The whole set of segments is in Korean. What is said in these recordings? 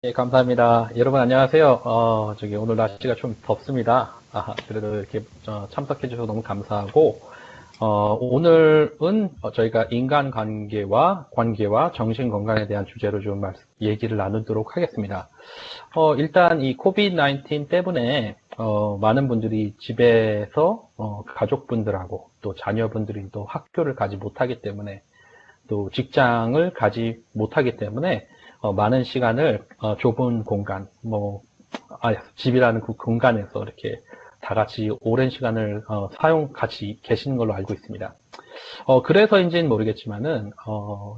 예, 감사합니다. 여러분 안녕하세요. 오늘 날씨가 좀 덥습니다. 그래도 이렇게 참석해 주셔서 너무 감사하고, 오늘은 저희가 관계와 정신 건강에 대한 주제로 좀 얘기를 나누도록 하겠습니다. 일단 이 코비드-19 때문에, 많은 분들이 집에서, 가족분들하고 또 자녀분들이 또 학교를 가지 못하기 때문에 또 직장을 가지 못하기 때문에 많은 시간을 좁은 공간, 집이라는 그 공간에서 이렇게 다 같이 오랜 시간을 같이 계시는 걸로 알고 있습니다. 그래서인지는 모르겠지만은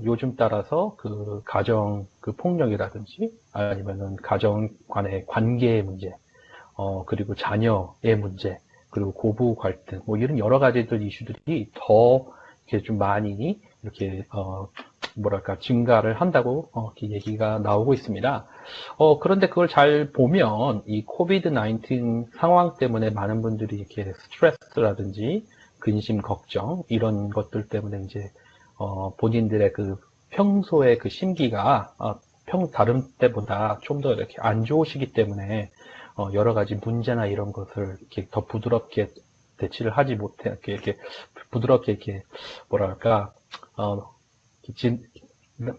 요즘 따라서 그 가정 그 폭력이라든지 아니면은 가정 간의 관계의 문제, 그리고 자녀의 문제, 그리고 고부 갈등, 뭐 이런 여러 가지들 이슈들이 더 이렇게 좀 많이 이렇게 증가를 한다고 이렇게 얘기가 나오고 있습니다. 그런데 그걸 잘 보면 이 코비드-19 상황 때문에 많은 분들이 이렇게 스트레스라든지 근심, 걱정 이런 것들 때문에 이제 본인들의 그 평소의 그 심기가 다른 때보다 좀 더 이렇게 안 좋으시기 때문에 여러 가지 문제나 이런 것을 이렇게 더 부드럽게 대치를 하지 못해 이렇게 부드럽게 이렇게 뭐랄까 어,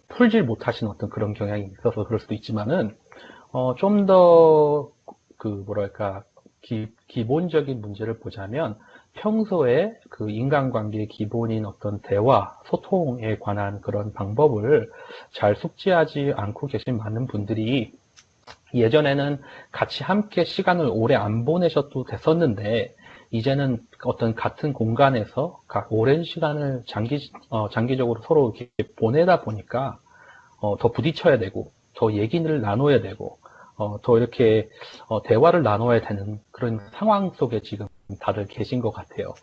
풀질 못하시는 어떤 그런 경향이 있어서 그럴 수도 있지만은 좀 더 그 뭐랄까 기본적인 문제를 보자면 평소에 그 인간관계의 기본인 어떤 대화, 소통에 관한 그런 방법을 잘 숙지하지 않고 계신 많은 분들이 예전에는 같이 함께 시간을 오래 안 보내셔도 됐었는데 이제는 어떤 같은 공간에서 오랜 시간을 장기적으로 서로 이렇게 보내다 보니까 더 부딪혀야 되고 더 얘기를 나눠야 되고 더 이렇게 대화를 나눠야 되는 그런 상황 속에 지금 다들 계신 것 같아요.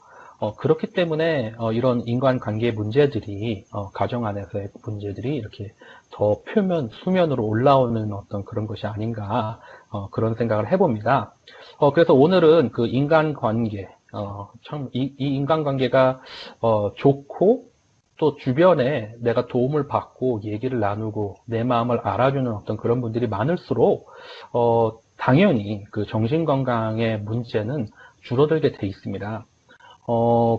그렇기 때문에 이런 인간관계 문제들이 가정 안에서의 문제들이 이렇게 더 수면으로 올라오는 어떤 그런 것이 아닌가 그런 생각을 해봅니다. 그래서 오늘은 그 인간관계 이 인간관계가 좋고 또 주변에 내가 도움을 받고 얘기를 나누고 내 마음을 알아주는 어떤 그런 분들이 많을수록 당연히 그 정신건강의 문제는 줄어들게 돼 있습니다.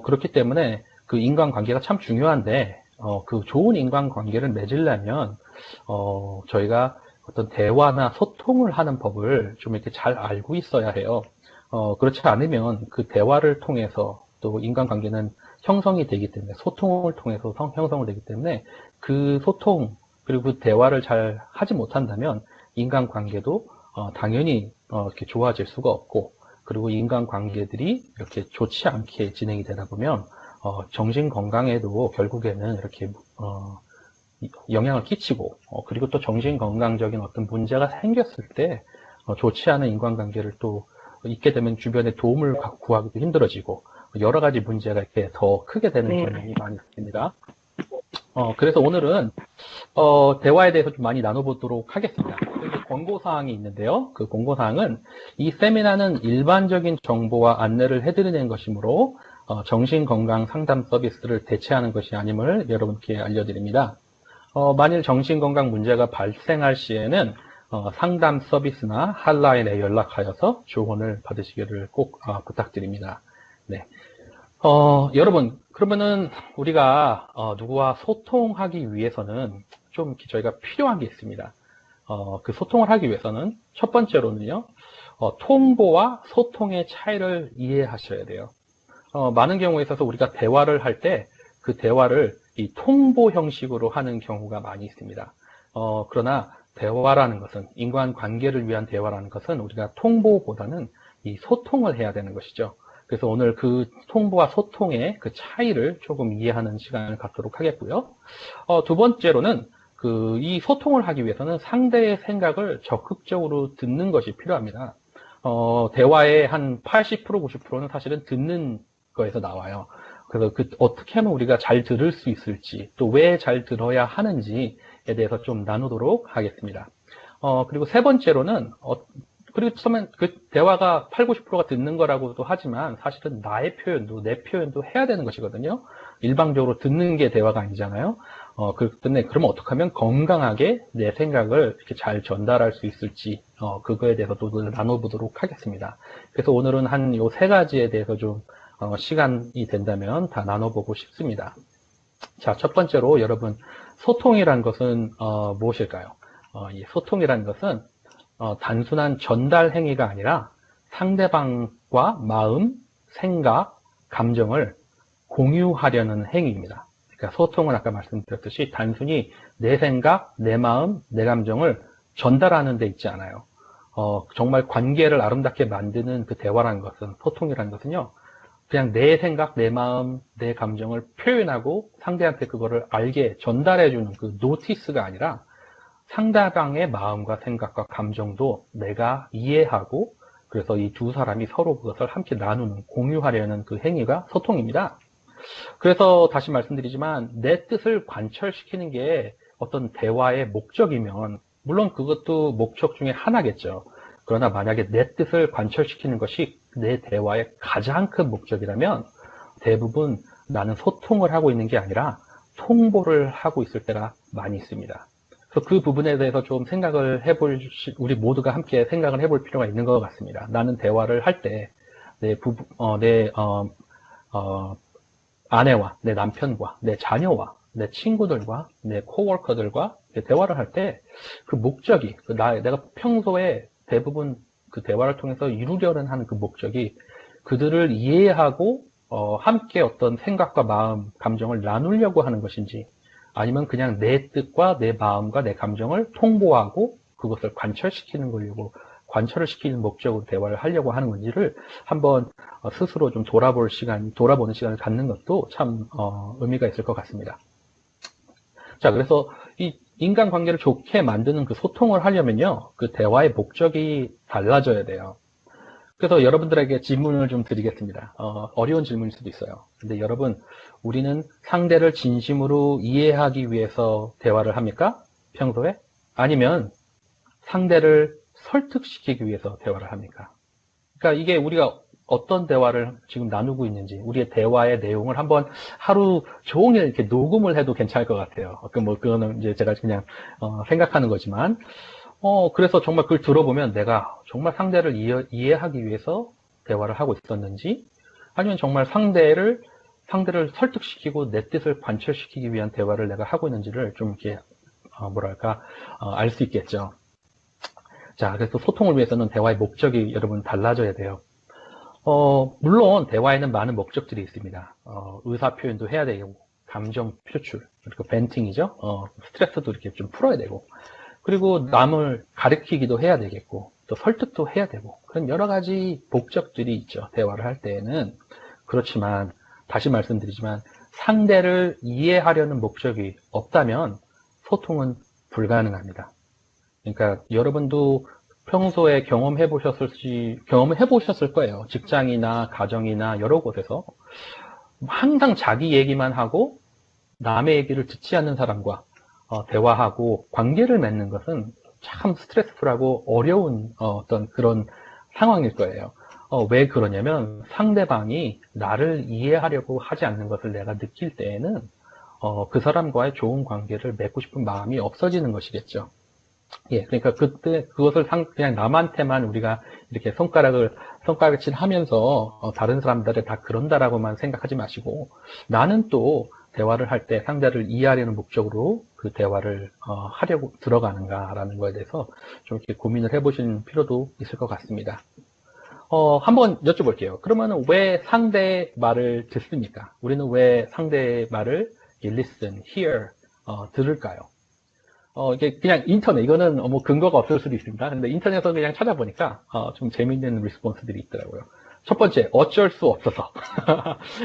그렇기 때문에 그 인간관계가 참 중요한데, 그 좋은 인간관계를 맺으려면, 저희가 어떤 대화나 소통을 하는 법을 좀 이렇게 잘 알고 있어야 해요. 그렇지 않으면 그 대화를 통해서 또 인간관계는 형성이 되기 때문에, 소통을 통해서 형성을 되기 때문에 그 소통, 그리고 그 대화를 잘 하지 못한다면 인간관계도 당연히 이렇게 좋아질 수가 없고, 그리고 인간관계들이 이렇게 좋지 않게 진행이 되다 보면 정신 건강에도 결국에는 이렇게 영향을 끼치고 그리고 또 정신 건강적인 어떤 문제가 생겼을 때 좋지 않은 인간관계를 또 있게 되면 주변에 도움을 구하기도 힘들어지고 여러 가지 문제가 이렇게 더 크게 되는 네. 경향이 많이 있습니다. 그래서 오늘은 대화에 대해서 좀 많이 나눠보도록 하겠습니다. 여기 권고사항이 있는데요. 그 권고사항은 이 세미나는 일반적인 정보와 안내를 해드리는 것이므로 정신건강 상담 서비스를 대체하는 것이 아님을 여러분께 알려드립니다. 만일 정신건강 문제가 발생할 시에는 상담 서비스나 핫라인에 연락하여서 조언을 받으시기를 꼭 부탁드립니다. 네. 여러분, 그러면은 우리가 누구와 소통하기 위해서는 좀 저희가 필요한 게 있습니다. 그 소통을 하기 위해서는 첫 번째로는요, 통보와 소통의 차이를 이해하셔야 돼요. 많은 경우에 있어서 우리가 대화를 할 때 그 대화를 이 통보 형식으로 하는 경우가 많이 있습니다. 그러나 대화라는 것은, 인간관계를 위한 대화라는 것은 우리가 통보보다는 이 소통을 해야 되는 것이죠. 그래서 오늘 그 통보와 소통의 그 차이를 조금 이해하는 시간을 갖도록 하겠고요. 두 번째로는 이 소통을 하기 위해서는 상대의 생각을 적극적으로 듣는 것이 필요합니다. 대화의 한 80%, 90%는 사실은 듣는 거에서 나와요. 그래서 어떻게 하면 우리가 잘 들을 수 있을지, 또 왜 잘 들어야 하는지에 대해서 좀 나누도록 하겠습니다. 그리고 세 번째로는, 그리고 처음엔 그 대화가 8, 90%가 듣는 거라고도 하지만 사실은 나의 표현도, 내 표현도 해야 되는 것이거든요. 일방적으로 듣는 게 대화가 아니잖아요. 근데 그러면 어떻게 하면 건강하게 내 생각을 이렇게 잘 전달할 수 있을지, 그거에 대해서도 나눠보도록 하겠습니다. 그래서 오늘은 한 요 세 가지에 대해서 좀, 시간이 된다면 다 나눠보고 싶습니다. 자, 첫 번째로 여러분, 소통이란 것은, 무엇일까요? 이 소통이란 것은, 단순한 전달 행위가 아니라 상대방과 마음, 생각, 감정을 공유하려는 행위입니다. 그러니까 소통은 아까 말씀드렸듯이 단순히 내 생각, 내 마음, 내 감정을 전달하는 데 있지 않아요. 정말 관계를 아름답게 만드는 그 대화라는 것은, 소통이라는 것은요, 그냥 내 생각, 내 마음, 내 감정을 표현하고 상대한테 그거를 알게 전달해주는 그 노티스가 아니라 상대방의 마음과 생각과 감정도 내가 이해하고 그래서 이 두 사람이 서로 그것을 함께 나누는, 공유하려는 그 행위가 소통입니다. 그래서 다시 말씀드리지만 내 뜻을 관철시키는 게 어떤 대화의 목적이면 물론 그것도 목적 중에 하나겠죠. 그러나 만약에 내 뜻을 관철시키는 것이 내 대화의 가장 큰 목적이라면 대부분 나는 소통을 하고 있는 게 아니라 통보를 하고 있을 때가 많이 있습니다. 그래서 그 부분에 대해서 좀 생각을 우리 모두가 함께 생각을 해볼 필요가 있는 것 같습니다. 나는 대화를 할 때 내 아내와 내 남편과 내 자녀와 내 친구들과 내 코워커들과 대화를 할 때 그 목적이 내가 평소에 대부분 그 대화를 통해서 이루려는 하는 그 목적이 그들을 이해하고 함께 어떤 생각과 마음, 감정을 나누려고 하는 것인지 아니면 그냥 내 뜻과 내 마음과 내 감정을 통보하고 그것을 관철을 시키는 목적으로 대화를 하려고 하는 건지를 한번 스스로 좀 돌아보는 시간을 갖는 것도 참 의미가 있을 것 같습니다. 자, 그래서 이 인간관계를 좋게 만드는 그 소통을 하려면요, 그 대화의 목적이 달라져야 돼요. 그래서 여러분들에게 질문을 좀 드리겠습니다. 어려운 질문일 수도 있어요. 근데 여러분, 우리는 상대를 진심으로 이해하기 위해서 대화를 합니까? 평소에? 아니면 상대를 설득시키기 위해서 대화를 합니까? 그러니까 이게 우리가 어떤 대화를 지금 나누고 있는지, 우리의 대화의 내용을 한번 하루 종일 이렇게 녹음을 해도 괜찮을 것 같아요. 그거는 이제 제가 그냥 생각하는 거지만, 그래서 정말 그걸 들어보면 내가 정말 상대를 이해하기 위해서 대화를 하고 있었는지, 아니면 정말 상대를 설득시키고 내 뜻을 관철시키기 위한 대화를 내가 하고 있는지를 좀 이렇게, 알 수 있겠죠. 자, 그래서 소통을 위해서는 대화의 목적이 여러분 달라져야 돼요. 물론 대화에는 많은 목적들이 있습니다. 의사 표현도 해야 되고, 감정 표출, 그리고 벤팅이죠. 스트레스도 이렇게 좀 풀어야 되고, 그리고 남을 가르치기도 해야 되겠고, 또 설득도 해야 되고, 그런 여러 가지 목적들이 있죠. 대화를 할 때에는. 그렇지만, 다시 말씀드리지만, 상대를 이해하려는 목적이 없다면 소통은 불가능합니다. 그러니까 여러분도 평소에 경험해 보셨을 거예요. 직장이나 가정이나 여러 곳에서 항상 자기 얘기만 하고 남의 얘기를 듣지 않는 사람과 대화하고 관계를 맺는 것은 참 스트레스풀하고 어려운 어떤 그런 상황일 거예요. 왜 그러냐면 상대방이 나를 이해하려고 하지 않는 것을 내가 느낄 때에는 그 사람과의 좋은 관계를 맺고 싶은 마음이 없어지는 것이겠죠. 예, 그러니까 그때 그것을 그냥 남한테만 우리가 이렇게 손가락질 하면서 다른 사람들이 다 그런다라고만 생각하지 마시고 나는 또 대화를 할 때 상대를 이해하려는 목적으로 그 대화를 하려고 들어가는가라는 거에 대해서 좀 이렇게 고민을 해보시는 필요도 있을 것 같습니다. 한번 여쭤볼게요. 그러면 왜 상대의 말을 듣습니까? 우리는 왜 상대의 말을 listen, hear, 들을까요? 이게 그냥 이거는 뭐 근거가 없을 수도 있습니다. 근데 인터넷에서 그냥 찾아보니까, 좀 재미있는 리스폰스들이 있더라고요. 첫 번째, 어쩔 수 없어서.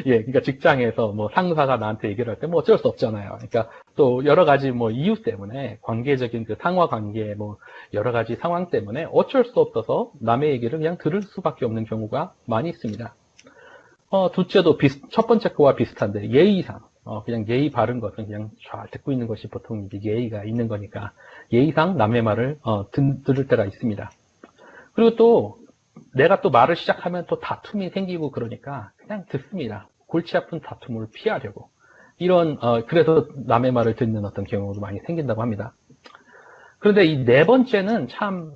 예, 그러니까 직장에서 뭐 상사가 나한테 얘기를 할 때 뭐 어쩔 수 없잖아요. 그러니까 또 여러 가지 뭐 이유 때문에 관계적인 그 상하 관계 뭐 여러 가지 상황 때문에 어쩔 수 없어서 남의 얘기를 그냥 들을 수밖에 없는 경우가 많이 있습니다. 둘째도 첫 번째 거와 비슷한데 예의상. 그냥 예의 바른 것은 그냥 잘 듣고 있는 것이 보통 이제 예의가 있는 거니까 예의상 남의 말을 들을 때가 있습니다. 그리고 또 내가 또 말을 시작하면 또 다툼이 생기고 그러니까 그냥 듣습니다. 골치 아픈 다툼을 피하려고. 그래서 남의 말을 듣는 어떤 경우도 많이 생긴다고 합니다. 그런데 이 네 번째는 참,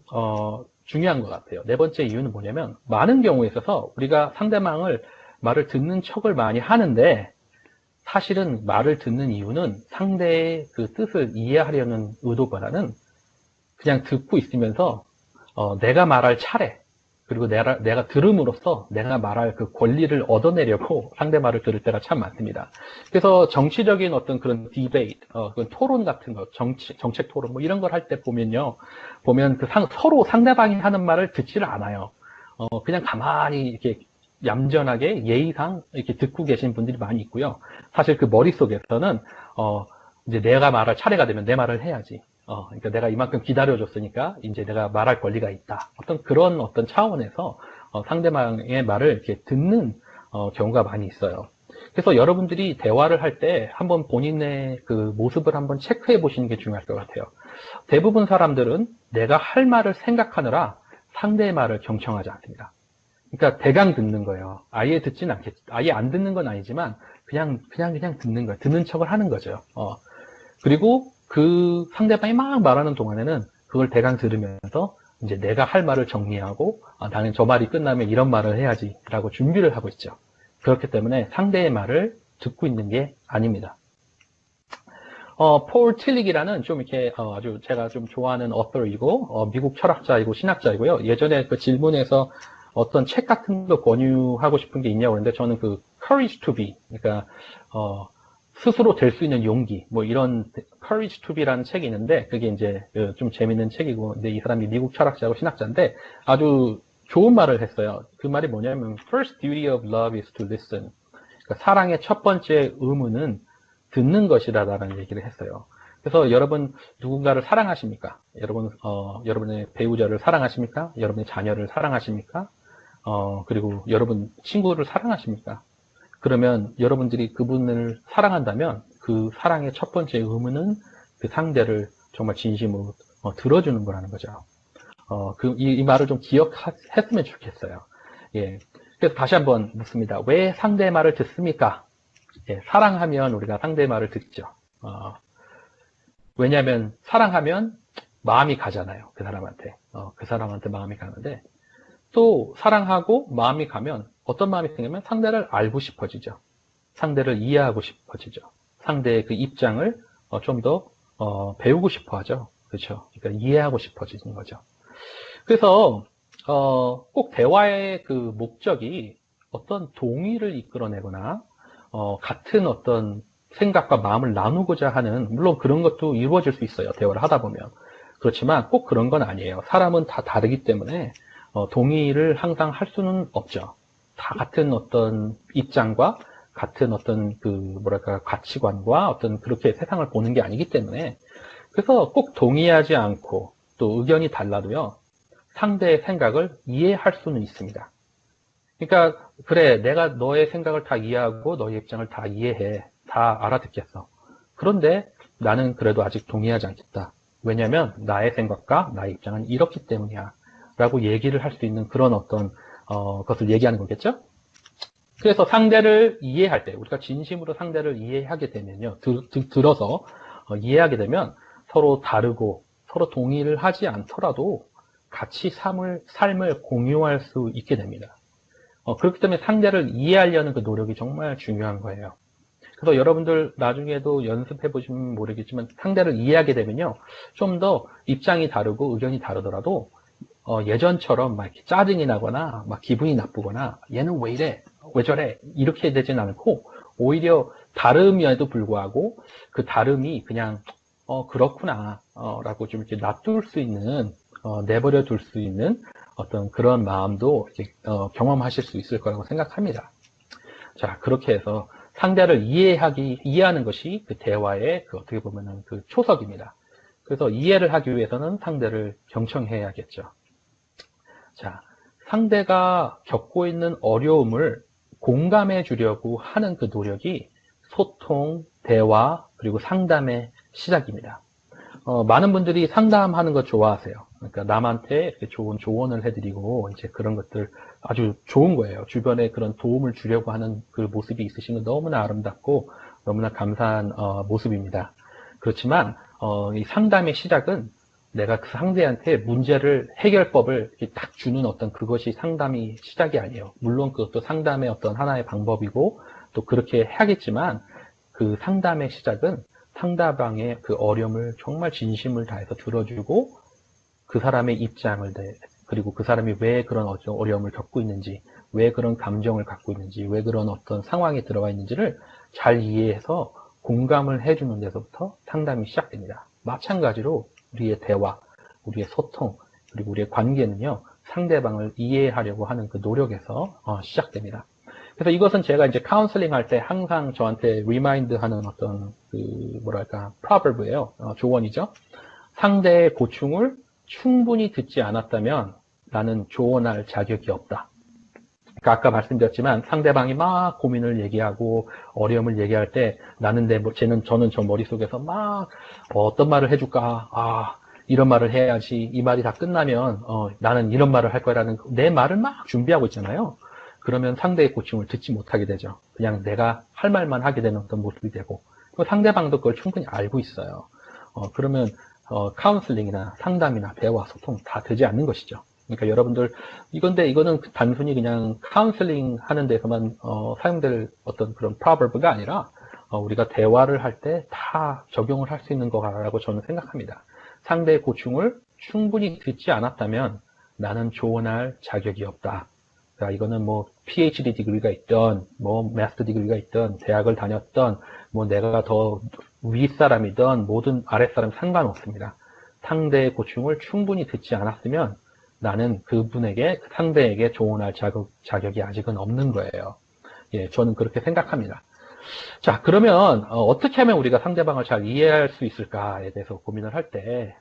중요한 것 같아요. 네 번째 이유는 뭐냐면, 많은 경우에 있어서 우리가 상대방을 말을 듣는 척을 많이 하는데, 사실은 말을 듣는 이유는 상대의 그 뜻을 이해하려는 의도보다는 그냥 듣고 있으면서, 내가 말할 차례, 그리고 내가 들음으로써 내가 말할 그 권리를 얻어내려고 상대 말을 들을 때가 참 많습니다. 그래서 정치적인 어떤 그런 디베이트, 그런 토론 같은 거, 정책 토론 뭐 이런 걸 할 때 보면 서로 상대방이 하는 말을 듣지를 않아요. 그냥 가만히 이렇게 얌전하게 예의상 이렇게 듣고 계신 분들이 많이 있고요. 사실 그 머릿속에서는, 이제 내가 말할 차례가 되면 내 말을 해야지. 그러니까 내가 이만큼 기다려줬으니까 이제 내가 말할 권리가 있다. 그런 차원에서 상대방의 말을 이렇게 듣는 경우가 많이 있어요. 그래서 여러분들이 대화를 할 때 한번 본인의 그 모습을 한번 체크해 보시는 게 중요할 것 같아요. 대부분 사람들은 내가 할 말을 생각하느라 상대의 말을 경청하지 않습니다. 그러니까 대강 듣는 거예요. 아예 듣진 않겠죠. 아예 안 듣는 건 아니지만 그냥 듣는 거예요. 듣는 척을 하는 거죠. 그리고 그 상대방이 막 말하는 동안에는 그걸 대강 들으면서 이제 내가 할 말을 정리하고, 나는 저 말이 끝나면 이런 말을 해야지라고 준비를 하고 있죠. 그렇기 때문에 상대의 말을 듣고 있는 게 아닙니다. 폴 틸릭이라는 좀 이렇게 아주 제가 좀 좋아하는 어터이고, 미국 철학자이고 신학자이고요. 예전에 그 질문에서 어떤 책 같은 거 권유하고 싶은 게 있냐고 그랬는데 저는 그 Courage to Be, 그러니까 스스로 될 수 있는 용기, 뭐 이런 Courage to Be라는 책이 있는데 그게 이제 좀 재밌는 책이고, 근데 이 사람이 미국 철학자고 신학자인데 아주 좋은 말을 했어요. 그 말이 뭐냐면 First duty of love is to listen. 그러니까 사랑의 첫 번째 의무는 듣는 것이다라는 얘기를 했어요. 그래서 여러분 누군가를 사랑하십니까? 여러분의 배우자를 사랑하십니까? 여러분의 자녀를 사랑하십니까? 그리고 여러분 친구를 사랑하십니까? 그러면 여러분들이 그분을 사랑한다면 그 사랑의 첫 번째 의무는 그 상대를 정말 진심으로 들어주는 거라는 거죠. 이 말을 좀 기억했으면 좋겠어요. 예. 그래서 다시 한번 묻습니다. 왜 상대의 말을 듣습니까? 예, 사랑하면 우리가 상대의 말을 듣죠. 왜냐하면 사랑하면 마음이 가잖아요. 그 사람한테 마음이 가는데, 또 사랑하고 마음이 가면 어떤 마음이 생기면 상대를 알고 싶어지죠. 상대를 이해하고 싶어지죠. 상대의 그 입장을 좀 더 배우고 싶어 하죠. 그렇죠. 그러니까 이해하고 싶어지는 거죠. 그래서 꼭 대화의 그 목적이 어떤 동의를 이끌어내거나 같은 어떤 생각과 마음을 나누고자 하는, 물론 그런 것도 이루어질 수 있어요. 대화를 하다 보면. 그렇지만 꼭 그런 건 아니에요. 사람은 다 다르기 때문에 동의를 항상 할 수는 없죠. 다 같은 어떤 입장과 같은 어떤 가치관과 어떤 그렇게 세상을 보는 게 아니기 때문에, 그래서 꼭 동의하지 않고 또 의견이 달라도요, 상대의 생각을 이해할 수는 있습니다. 그러니까 그래, 내가 너의 생각을 다 이해하고 너의 입장을 다 이해해, 다 알아듣겠어. 그런데 나는 그래도 아직 동의하지 않겠다. 왜냐하면 나의 생각과 나의 입장은 이렇기 때문이야 라고 얘기를 할 수 있는 그런 어떤 것을 얘기하는 거겠죠. 그래서 상대를 이해할 때, 우리가 진심으로 상대를 이해하게 되면요, 들어서 이해하게 되면 서로 다르고 서로 동의를 하지 않더라도 같이 삶을 공유할 수 있게 됩니다. 그렇기 때문에 상대를 이해하려는 그 노력이 정말 중요한 거예요. 그래서 여러분들 나중에도 연습해 보시면 모르겠지만 상대를 이해하게 되면요, 좀 더 입장이 다르고 의견이 다르더라도 예전처럼 막 이렇게 짜증이 나거나 막 기분이 나쁘거나 얘는 왜 이래, 왜 저래, 이렇게 되진 않고, 오히려 다름에도 불구하고 그 다름이 그냥 그렇구나 라고 좀 이렇게 놔둘 수 있는, 내버려 둘 수 있는 어떤 그런 마음도 이렇게 경험하실 수 있을 거라고 생각합니다. 자, 그렇게 해서 상대를 이해하는 것이 그 대화의 어떻게 보면은 그 초석입니다. 그래서 이해를 하기 위해서는 상대를 경청해야겠죠. 자, 상대가 겪고 있는 어려움을 공감해 주려고 하는 그 노력이 소통, 대화, 그리고 상담의 시작입니다. 많은 분들이 상담하는 거 좋아하세요. 그러니까 남한테 이렇게 좋은 조언을 해드리고, 이제 그런 것들 아주 좋은 거예요. 주변에 그런 도움을 주려고 하는 그 모습이 있으신 건 너무나 아름답고, 너무나 감사한 모습입니다. 그렇지만 이 상담의 시작은 내가 그 상대한테 문제를 해결법을 딱 주는 어떤 그것이 상담이 시작이 아니에요. 물론 그것도 상담의 어떤 하나의 방법이고 또 그렇게 해야겠지만 그 상담의 시작은 상대방의 그 어려움을 정말 진심을 다해서 들어주고 그 사람의 입장을 그리고 그 사람이 왜 그런 어려움을 겪고 있는지, 왜 그런 감정을 갖고 있는지, 왜 그런 어떤 상황에 들어가 있는지를 잘 이해해서 공감을 해주는 데서부터 상담이 시작됩니다. 마찬가지로 우리의 대화, 우리의 소통, 그리고 우리의 관계는요, 상대방을 이해하려고 하는 그 노력에서 시작됩니다. 그래서 이것은 제가 이제 카운슬링 할 때 항상 저한테 리마인드 하는 어떤 proverb예요. 조언이죠. 상대의 고충을 충분히 듣지 않았다면 나는 조언할 자격이 없다. 그러니까 아까 말씀드렸지만 상대방이 막 고민을 얘기하고 어려움을 얘기할 때 나는 저는 저 머릿속에서 막 어떤 말을 해줄까? 이런 말을 해야지. 이 말이 다 끝나면 나는 이런 말을 할 거라는 내 말을 막 준비하고 있잖아요. 그러면 상대의 고충을 듣지 못하게 되죠. 그냥 내가 할 말만 하게 되는 어떤 모습이 되고 상대방도 그걸 충분히 알고 있어요. 그러면 카운슬링이나 상담이나 대화, 소통 다 되지 않는 것이죠. 그러니까 여러분들 이거는 단순히 그냥 카운슬링 하는 데서만 사용될 어떤 그런 proverb가 아니라 우리가 대화를 할 때 다 적용을 할 수 있는 거라고 저는 생각합니다. 상대의 고충을 충분히 듣지 않았다면 나는 조언할 자격이 없다. 그러니까 이거는 뭐 PhD 디그리가 있던 뭐 마스터 디그리가 있던 대학을 다녔던 뭐 내가 더 윗사람이든 모든 아랫사람 상관없습니다. 상대의 고충을 충분히 듣지 않았으면 나는 상대에게 조언할 자격이 아직은 없는 거예요. 예, 저는 그렇게 생각합니다. 자, 그러면 어떻게 하면 우리가 상대방을 잘 이해할 수 있을까에 대해서 고민을 할 때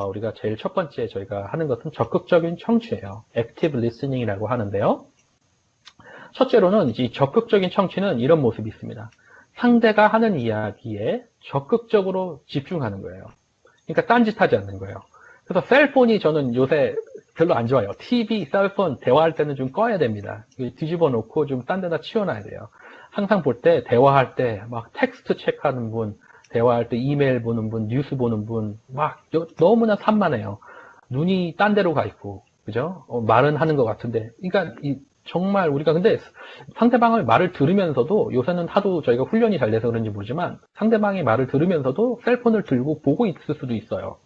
우리가 제일 첫 번째 저희가 하는 것은 적극적인 청취예요. Active Listening이라고 하는데요. 첫째로는 이 적극적인 청취는 이런 모습이 있습니다. 상대가 하는 이야기에 적극적으로 집중하는 거예요. 그러니까 딴짓하지 않는 거예요. 그래서 셀폰이 저는 요새 별로 안 좋아요. TV, 셀폰 대화할 때는 좀 꺼야 됩니다. 뒤집어 놓고 좀 딴 데다 치워놔야 돼요. 항상 볼 때 대화할 때 막 텍스트 체크하는 분, 대화할 때 이메일 보는 분, 뉴스 보는 분 막 너무나 산만해요. 눈이 딴 데로 가 있고, 그죠? 말은 하는 것 같은데, 그러니까 정말 우리가 근데 상대방의 말을 들으면서도 요새는 하도 저희가 훈련이 잘 돼서 그런지 모르지만 상대방의 말을 들으면서도 셀폰을 들고 보고 있을 수도 있어요.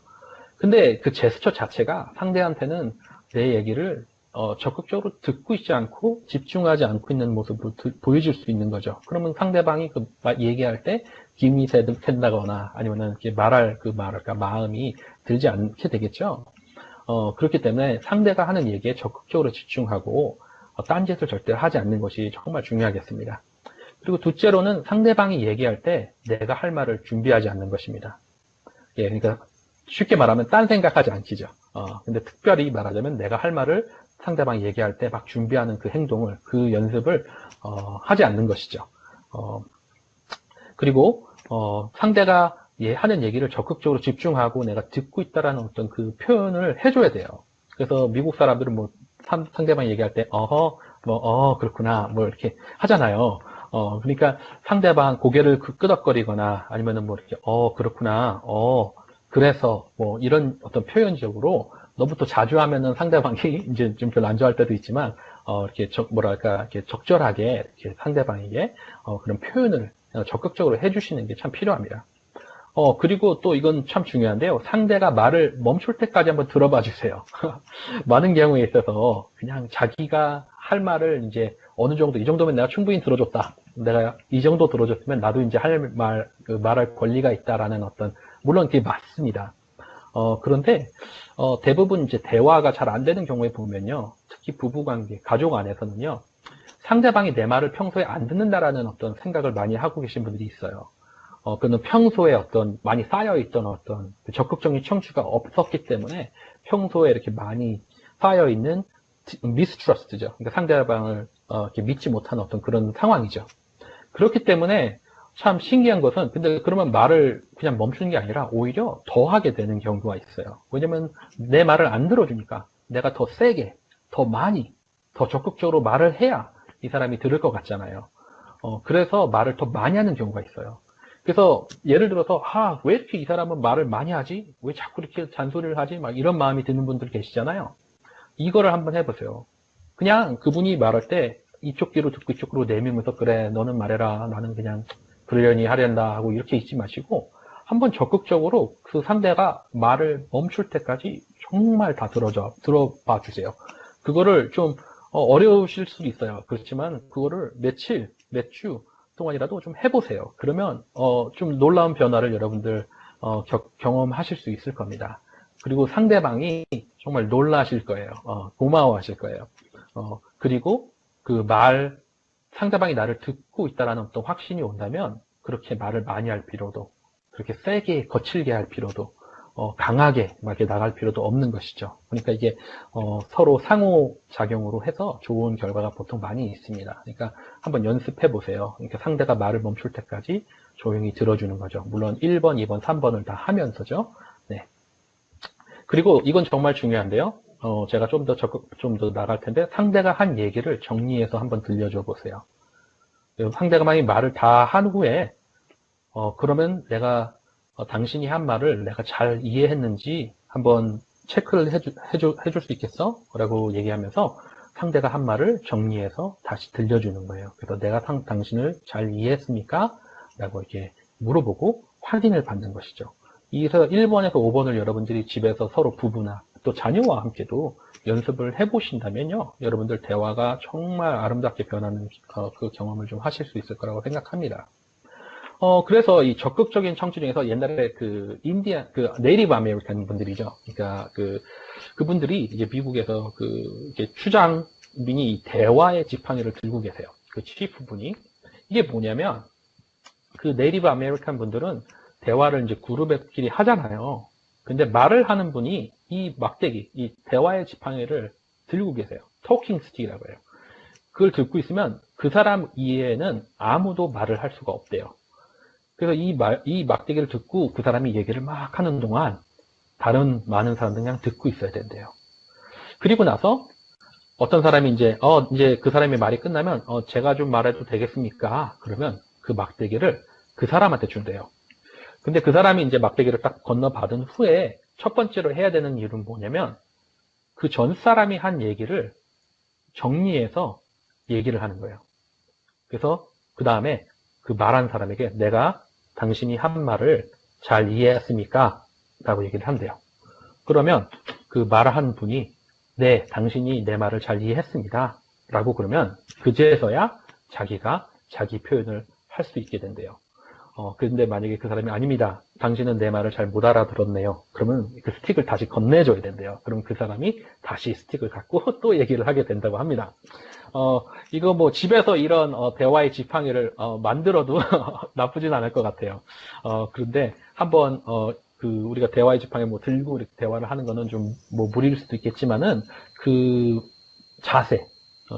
근데 그 제스처 자체가 상대한테는 내 얘기를 적극적으로 듣고 있지 않고 집중하지 않고 있는 모습으로 보여줄 수 있는 거죠. 그러면 상대방이 얘기할 때 기운이 샌다거나 아니면은 이렇게 마음이 들지 않게 되겠죠. 그렇기 때문에 상대가 하는 얘기에 적극적으로 집중하고 딴짓을 절대 하지 않는 것이 정말 중요하겠습니다. 그리고 둘째로는 상대방이 얘기할 때 내가 할 말을 준비하지 않는 것입니다. 예, 그러니까 쉽게 말하면 딴 생각하지 않기죠. 근데 특별히 말하자면 내가 할 말을 상대방이 얘기할 때 막 준비하는 그 행동을, 그 연습을 하지 않는 것이죠. 그리고 상대가 하는 얘기를 적극적으로 집중하고 내가 듣고 있다라는 어떤 그 표현을 해줘야 돼요. 그래서 미국 사람들은 뭐 상대방이 얘기할 때 그렇구나 뭐 이렇게 하잖아요. 그러니까 상대방 고개를 끄덕거리거나 아니면은 뭐 이렇게 그렇구나 그래서 뭐 이런 어떤 표현적으로 너부터 자주 하면은 상대방이 이제 좀 별로 안 좋아할 때도 있지만 이렇게 이렇게 적절하게 이렇게 상대방에게 그런 표현을 적극적으로 해주시는 게 참 필요합니다. 그리고 또 이건 참 중요한데요. 상대가 말을 멈출 때까지 한번 들어봐 주세요. 많은 경우에 있어서 그냥 자기가 할 말을 이제 어느 정도, 이 정도면 내가 충분히 들어줬다. 내가 이 정도 들어줬으면 나도 이제 말할 권리가 있다라는 어떤, 물론 그게 맞습니다. 그런데, 대부분 이제 대화가 잘 안 되는 경우에 보면요. 특히 부부관계, 가족 안에서는요. 상대방이 내 말을 평소에 안 듣는다라는 어떤 생각을 많이 하고 계신 분들이 있어요. 그는 평소에 많이 쌓여있던 적극적인 청취가 없었기 때문에 평소에 이렇게 많이 쌓여있는 mistrust죠. 그러니까 상대방을 이렇게 믿지 못하는 어떤 그런 상황이죠. 그렇기 때문에 참 신기한 것은, 근데 그러면 말을 그냥 멈추는 게 아니라 오히려 더 하게 되는 경우가 있어요. 왜냐면 내 말을 안 들어주니까 내가 더 세게, 더 많이, 더 적극적으로 말을 해야 이 사람이 들을 것 같잖아요. 그래서 말을 더 많이 하는 경우가 있어요. 그래서 예를 들어서 왜 이렇게 이 사람은 말을 많이 하지? 왜 자꾸 이렇게 잔소리를 하지? 막 이런 마음이 드는 분들 계시잖아요. 이거를 한번 해보세요. 그냥 그분이 말할 때 이쪽 귀로 듣고 이쪽 귀로 내밀면서 그래 너는 말해라 나는 그냥 그러려니 하련다 하고 이렇게 있지 마시고 한번 적극적으로 그 상대가 말을 멈출 때까지 정말 다 들어봐 주세요. 그거를 좀 어려우실 수도 있어요. 그렇지만 그거를 며칠, 몇 주 동안이라도 좀 해보세요. 그러면 좀 놀라운 변화를 여러분들 경험하실 수 있을 겁니다. 그리고 상대방이 정말 놀라실 거예요. 고마워하실 거예요. 그리고 상대방이 나를 듣고 있다는 어떤 확신이 온다면 그렇게 말을 많이 할 필요도, 그렇게 세게, 거칠게 할 필요도, 강하게 막 이렇게 나갈 필요도 없는 것이죠. 그러니까 이게 서로 상호작용으로 해서 좋은 결과가 보통 많이 있습니다. 그러니까 한번 연습해 보세요. 그러니까 상대가 말을 멈출 때까지 조용히 들어주는 거죠. 물론 1번, 2번, 3번을 다 하면서죠. 네. 그리고 이건 정말 중요한데요. 제가 좀 더 나갈 텐데 상대가 한 얘기를 정리해서 한번 들려줘 보세요. 상대가 만약에 말을 다 한 후에 그러면 내가 당신이 한 말을 내가 잘 이해했는지 한번 체크를 해줄 수 있겠어? 라고 얘기하면서 상대가 한 말을 정리해서 다시 들려주는 거예요. 그래서 내가 당신을 잘 이해했습니까? 라고 이렇게 물어보고 확인을 받는 것이죠. 그래서 1번에서 5번을 여러분들이 집에서 서로 부부나 또 자녀와 함께도 연습을 해보신다면요. 여러분들 대화가 정말 아름답게 변하는 그 경험을 좀 하실 수 있을 거라고 생각합니다. 그래서 이 적극적인 청취 중에서 옛날에 네이티브 아메리칸 분들이죠. 그러니까 그분들이 이제 미국에서 이렇게 추장민이 이 대화의 지팡이를 들고 계세요. 그 치프 분이. 이게 뭐냐면, 그 네이티브 아메리칸 분들은 대화를 이제 그룹끼리 하잖아요. 근데 말을 하는 분이 이 막대기, 이 대화의 지팡이를 들고 계세요. 토킹 스틱이라고 해요. 그걸 듣고 있으면 그 사람 이해에는 아무도 말을 할 수가 없대요. 그래서 이 막대기를 듣고 그 사람이 얘기를 막 하는 동안 다른 많은 사람들이 그냥 듣고 있어야 된대요. 그리고 나서 어떤 사람이 이제 그 사람의 말이 끝나면 제가 좀 말해도 되겠습니까? 그러면 그 막대기를 그 사람한테 준대요. 근데 그 사람이 이제 막대기를 딱 건너받은 후에 첫 번째로 해야 되는 일은 뭐냐면 그 전 사람이 한 얘기를 정리해서 얘기를 하는 거예요. 그래서 그 다음에 그 말한 사람에게 내가 당신이 한 말을 잘 이해했습니까? 라고 얘기를 한대요. 그러면 그 말한 분이 네, 당신이 내 말을 잘 이해했습니다. 라고 그러면 그제서야 자기가 자기 표현을 할 수 있게 된대요. 근데 만약에 그 사람이 아닙니다. 당신은 내 말을 잘 못 알아들었네요. 그러면 그 스틱을 다시 건네줘야 된대요. 그럼 그 사람이 다시 스틱을 갖고 또 얘기를 하게 된다고 합니다. 이거 뭐 집에서 이런 대화의 지팡이를 만들어도 나쁘진 않을 것 같아요. 그런데 한번 우리가 대화의 지팡이 뭐 들고 이렇게 대화를 하는 거는 좀 뭐 무리일 수도 있겠지만은 그 자세,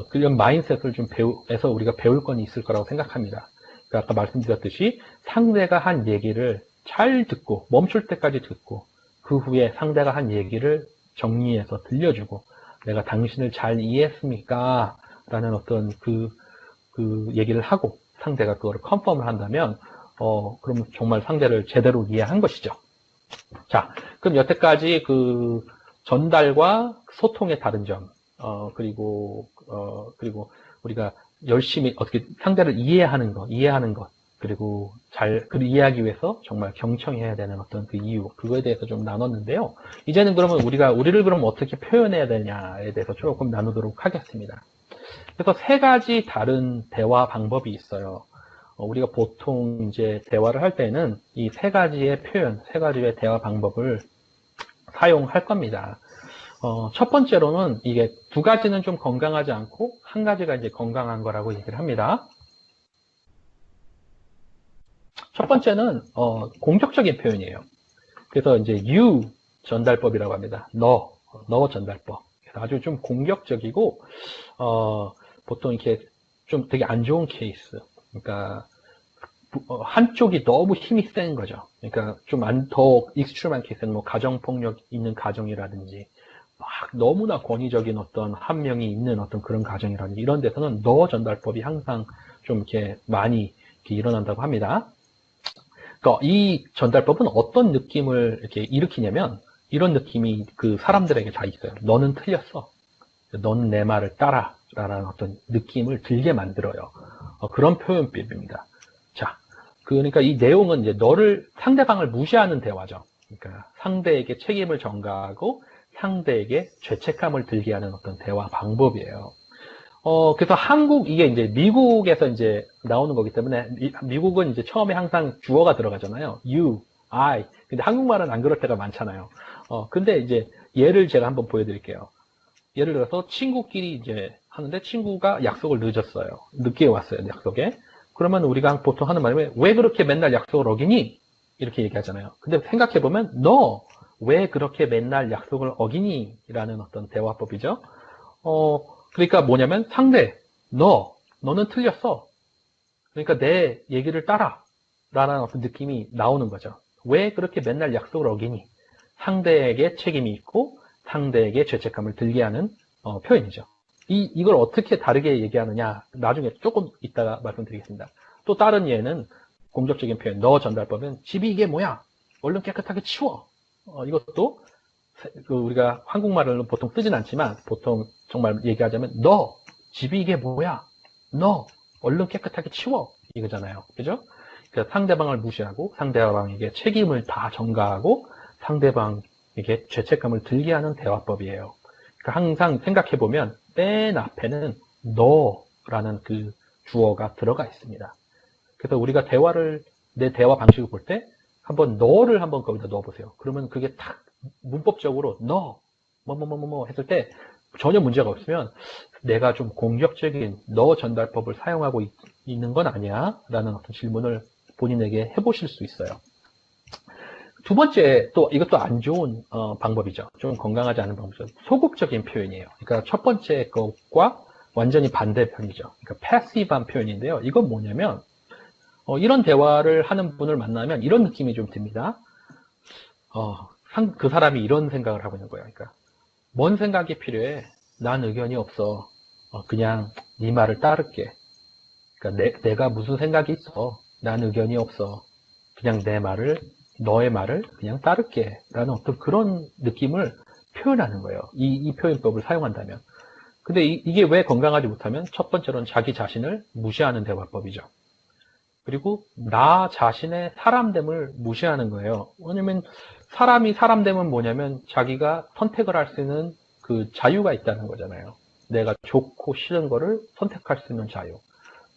그런 마인셋을 좀 배워서 우리가 배울 건 있을 거라고 생각합니다. 그러니까 아까 말씀드렸듯이 상대가 한 얘기를 잘 듣고 멈출 때까지 듣고 그 후에 상대가 한 얘기를 정리해서 들려주고 내가 당신을 잘 이해했습니까? 라는 어떤 그 얘기를 하고 상대가 그거를 컨펌을 한다면 그러면 정말 상대를 제대로 이해한 것이죠. 자, 그럼 여태까지 그 전달과 소통의 다른 점, 그리고 우리가 열심히 어떻게 상대를 이해하는 것, 그리고 그 이해하기 위해서 정말 경청해야 되는 어떤 그 이유, 그거에 대해서 좀 나눴는데요. 이제는 그러면 우리를 그럼 어떻게 표현해야 되냐에 대해서 조금 나누도록 하겠습니다. 그래서 세 가지 다른 대화 방법이 있어요. 우리가 보통 이제 대화를 할 때는 이 세 가지의 표현, 세 가지의 대화 방법을 사용할 겁니다. 첫 번째로는 이게 두 가지는 좀 건강하지 않고 한 가지가 이제 건강한 거라고 얘기를 합니다. 첫 번째는 공격적인 표현이에요. 그래서 이제 you 전달법이라고 합니다. 너 전달법. 그래서 아주 좀 공격적이고 보통 이렇게 좀 되게 안 좋은 케이스. 그러니까 한쪽이 너무 힘이 센 거죠. 그러니까 좀 더 익스트림한 케이스는 뭐 가정폭력 있는 가정이라든지 막 너무나 권위적인 어떤 한 명이 있는 어떤 그런 가정이라든지 이런 데서는 너 전달법이 항상 좀 이렇게 많이 이렇게 일어난다고 합니다. 그러니까 이 전달법은 어떤 느낌을 이렇게 일으키냐면 이런 느낌이 그 사람들에게 다 있어요. 너는 틀렸어. 너는 내 말을 따라. 라는 어떤 느낌을 들게 만들어요. 그런 표현법입니다. 자, 그러니까 이 내용은 이제 상대방을 무시하는 대화죠. 그러니까 상대에게 책임을 전가하고 상대에게 죄책감을 들게 하는 어떤 대화 방법이에요. 그래서 이게 이제 미국에서 이제 나오는 거기 때문에, 미국은 이제 처음에 항상 주어가 들어가잖아요. you, I. 근데 한국말은 안 그럴 때가 많잖아요. 근데 이제 예를 제가 한번 보여드릴게요. 예를 들어서 친구끼리 이제 하는데 친구가 약속을 늦었어요. 늦게 왔어요, 약속에. 그러면 우리가 보통 하는 말이 왜 그렇게 맨날 약속을 어기니? 이렇게 얘기하잖아요. 근데 생각해보면 너 왜 그렇게 맨날 약속을 어기니? 라는 어떤 대화법이죠. 그러니까 뭐냐면 상대, 너는 틀렸어. 그러니까 내 얘기를 따라. 라는 어떤 느낌이 나오는 거죠. 왜 그렇게 맨날 약속을 어기니? 상대에게 책임이 있고 상대에게 죄책감을 들게 하는 표현이죠. 이걸 어떻게 다르게 얘기하느냐 나중에 조금 이따가 말씀드리겠습니다. 또 다른 예는 공적적인 표현, 너 전달법은 집이 이게 뭐야? 얼른 깨끗하게 치워. 이것도 우리가 한국말을 보통 쓰진 않지만 보통 정말 얘기하자면 너 집이 이게 뭐야? 너 얼른 깨끗하게 치워. 이거잖아요. 그죠? 그러니까 상대방을 무시하고 상대방에게 책임을 다 전가하고 상대방에게 죄책감을 들게 하는 대화법이에요. 그러니까 항상 생각해보면 맨 앞에는 너라는 그 주어가 들어가 있습니다. 그래서 우리가 내 대화 방식을 볼 때 한번 너를 한번 거기다 넣어보세요. 그러면 그게 딱 문법적으로 뭐뭐뭐뭐 했을 때 전혀 문제가 없으면 내가 좀 공격적인 너 전달법을 사용하고 있는 건 아니야? 라는 어떤 질문을 본인에게 해보실 수 있어요. 두 번째, 또 이것도 안 좋은 방법이죠. 좀 건강하지 않은 방법이죠. 소극적인 표현이에요. 그러니까 첫 번째 것과 완전히 반대편이죠. 그러니까 패시브한 표현인데요. 이건 뭐냐면 이런 대화를 하는 분을 만나면 이런 느낌이 좀 듭니다. 그 사람이 이런 생각을 하고 있는 거예요. 그러니까 뭔 생각이 필요해? 난 의견이 없어. 그냥 네 말을 따를게. 그러니까 내가 무슨 생각이 있어? 난 의견이 없어. 그냥 너의 말을 그냥 따를게. 라는 어떤 그런 느낌을 표현하는 거예요. 이 표현법을 사용한다면. 근데 이게 왜 건강하지 못하면 첫 번째로는 자기 자신을 무시하는 대화법이죠. 그리고 나 자신의 사람됨을 무시하는 거예요. 왜냐면 사람이 사람됨은 뭐냐면 자기가 선택을 할 수 있는 그 자유가 있다는 거잖아요. 내가 좋고 싫은 거를 선택할 수 있는 자유.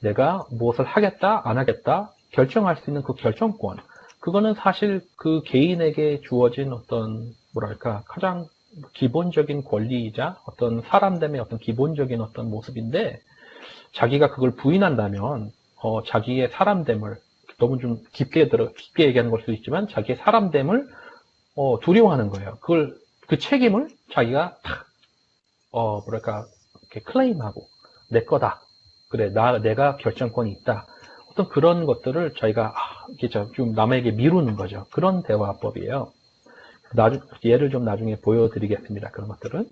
내가 무엇을 하겠다, 안 하겠다 결정할 수 있는 그 결정권. 그거는 사실 그 개인에게 주어진 어떤 뭐랄까 가장 기본적인 권리이자 어떤 사람됨의 어떤 기본적인 어떤 모습인데 자기가 그걸 부인한다면 자기의 사람됨을 너무 좀 깊게 얘기하는 걸 수도 있지만 자기의 사람됨을 두려워하는 거예요. 그 책임을 자기가 탁 뭐랄까 이렇게 클레임하고 내 거다. 그래 내가 결정권이 있다. 어떤 그런 것들을 저희가 좀 남에게 미루는 거죠. 그런 대화법이에요. 예를 좀 나중에 보여드리겠습니다. 그런 것들은.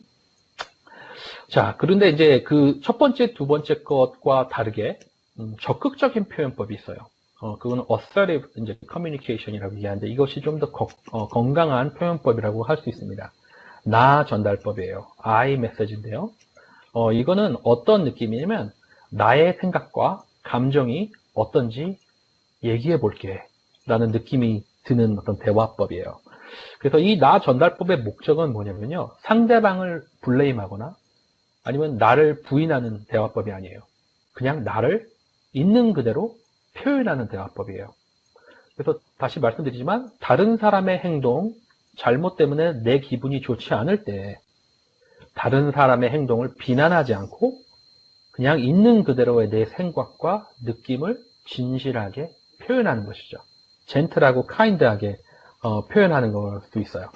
자, 그런데 이제 그 첫 번째, 두 번째 것과 다르게 적극적인 표현법이 있어요. 그거는 assertive 이제 communication이라고 얘기하는데 이것이 좀 더 건강한 표현법이라고 할 수 있습니다. 나 전달법이에요. I 메시지인데요. 이거는 어떤 느낌이냐면 나의 생각과 감정이 어떤지 얘기해 볼게 라는 느낌이 드는 어떤 대화법이에요. 그래서 이 나 전달법의 목적은 뭐냐면요. 상대방을 블레임하거나 아니면 나를 부인하는 대화법이 아니에요. 그냥 나를 있는 그대로 표현하는 대화법이에요. 그래서 다시 말씀드리지만 다른 사람의 행동, 잘못 때문에 내 기분이 좋지 않을 때 다른 사람의 행동을 비난하지 않고 그냥 있는 그대로의 내 생각과 느낌을 진실하게 표현하는 것이죠. 젠틀하고 카인드하게 표현하는 걸 수도 있어요.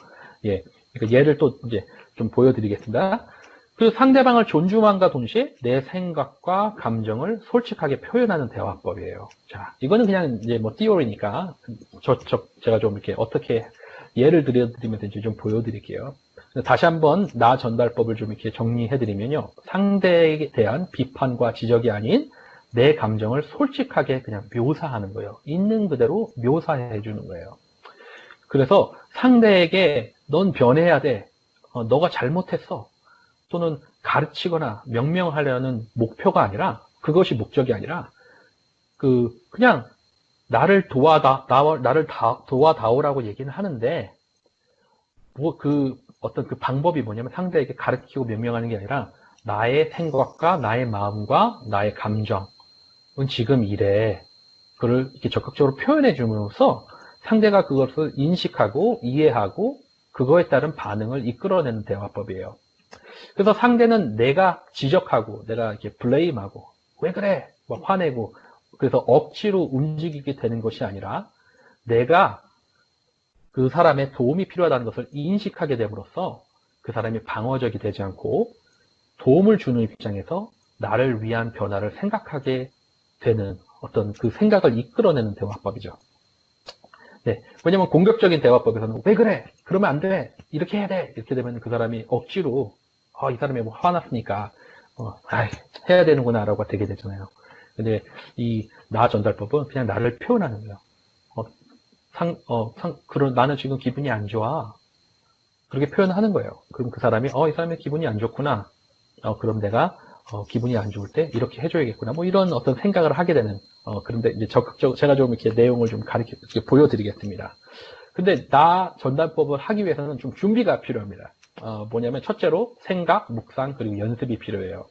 예, 그러니까 예를 또 이제 좀 보여드리겠습니다. 그 상대방을 존중함과 동시에 내 생각과 감정을 솔직하게 표현하는 대화법이에요. 자, 이거는 그냥 이제 뭐 티오리니까 제가 좀 이렇게 어떻게 예를 들어드리면서 이제 좀 보여드릴게요. 다시 한번 나 전달법을 좀 이렇게 정리해드리면요. 상대에 대한 비판과 지적이 아닌 내 감정을 솔직하게 그냥 묘사하는 거예요. 있는 그대로 묘사해 주는 거예요. 그래서 상대에게 넌 변해야 돼. 너가 잘못했어. 또는 가르치거나 명명하려는 목표가 아니라, 그것이 목적이 아니라, 그냥 나를 도와다오라고 얘기는 하는데, 어떤 그 방법이 뭐냐면 상대에게 가르치고 명명하는 게 아니라, 나의 생각과 나의 마음과 나의 감정은 지금 이래. 그걸 이렇게 적극적으로 표현해 줌으로써 상대가 그것을 인식하고 이해하고 그거에 따른 반응을 이끌어내는 대화법이에요. 그래서 상대는 내가 지적하고 내가 이렇게 블레임하고 왜 그래? 막 화내고 그래서 억지로 움직이게 되는 것이 아니라 내가 그 사람의 도움이 필요하다는 것을 인식하게 됨으로써 그 사람이 방어적이 되지 않고 도움을 주는 입장에서 나를 위한 변화를 생각하게 되는 어떤 그 생각을 이끌어내는 대화법이죠. 네, 왜냐면 공격적인 대화법에서는 왜 그래? 그러면 안 돼. 이렇게 해야 돼. 이렇게 되면 그 사람이 억지로 이 사람이 뭐 화났으니까 해야 되는구나 라고 되게 되잖아요. 근데 이 나 전달법은 그냥 나를 표현하는 거예요. 나는 지금 기분이 안 좋아. 그렇게 표현하는 거예요. 그럼 그 사람이 이 사람의 기분이 안 좋구나. 그럼 내가 기분이 안 좋을 때 이렇게 해줘야겠구나. 뭐 이런 어떤 생각을 하게 되는. 그런데 이제 적극적으로 제가 좀 이렇게 내용을 좀 이렇게 보여드리겠습니다. 근데 나 전달법을 하기 위해서는 좀 준비가 필요합니다. 뭐냐면 첫째로 생각, 묵상, 그리고 연습이 필요해요.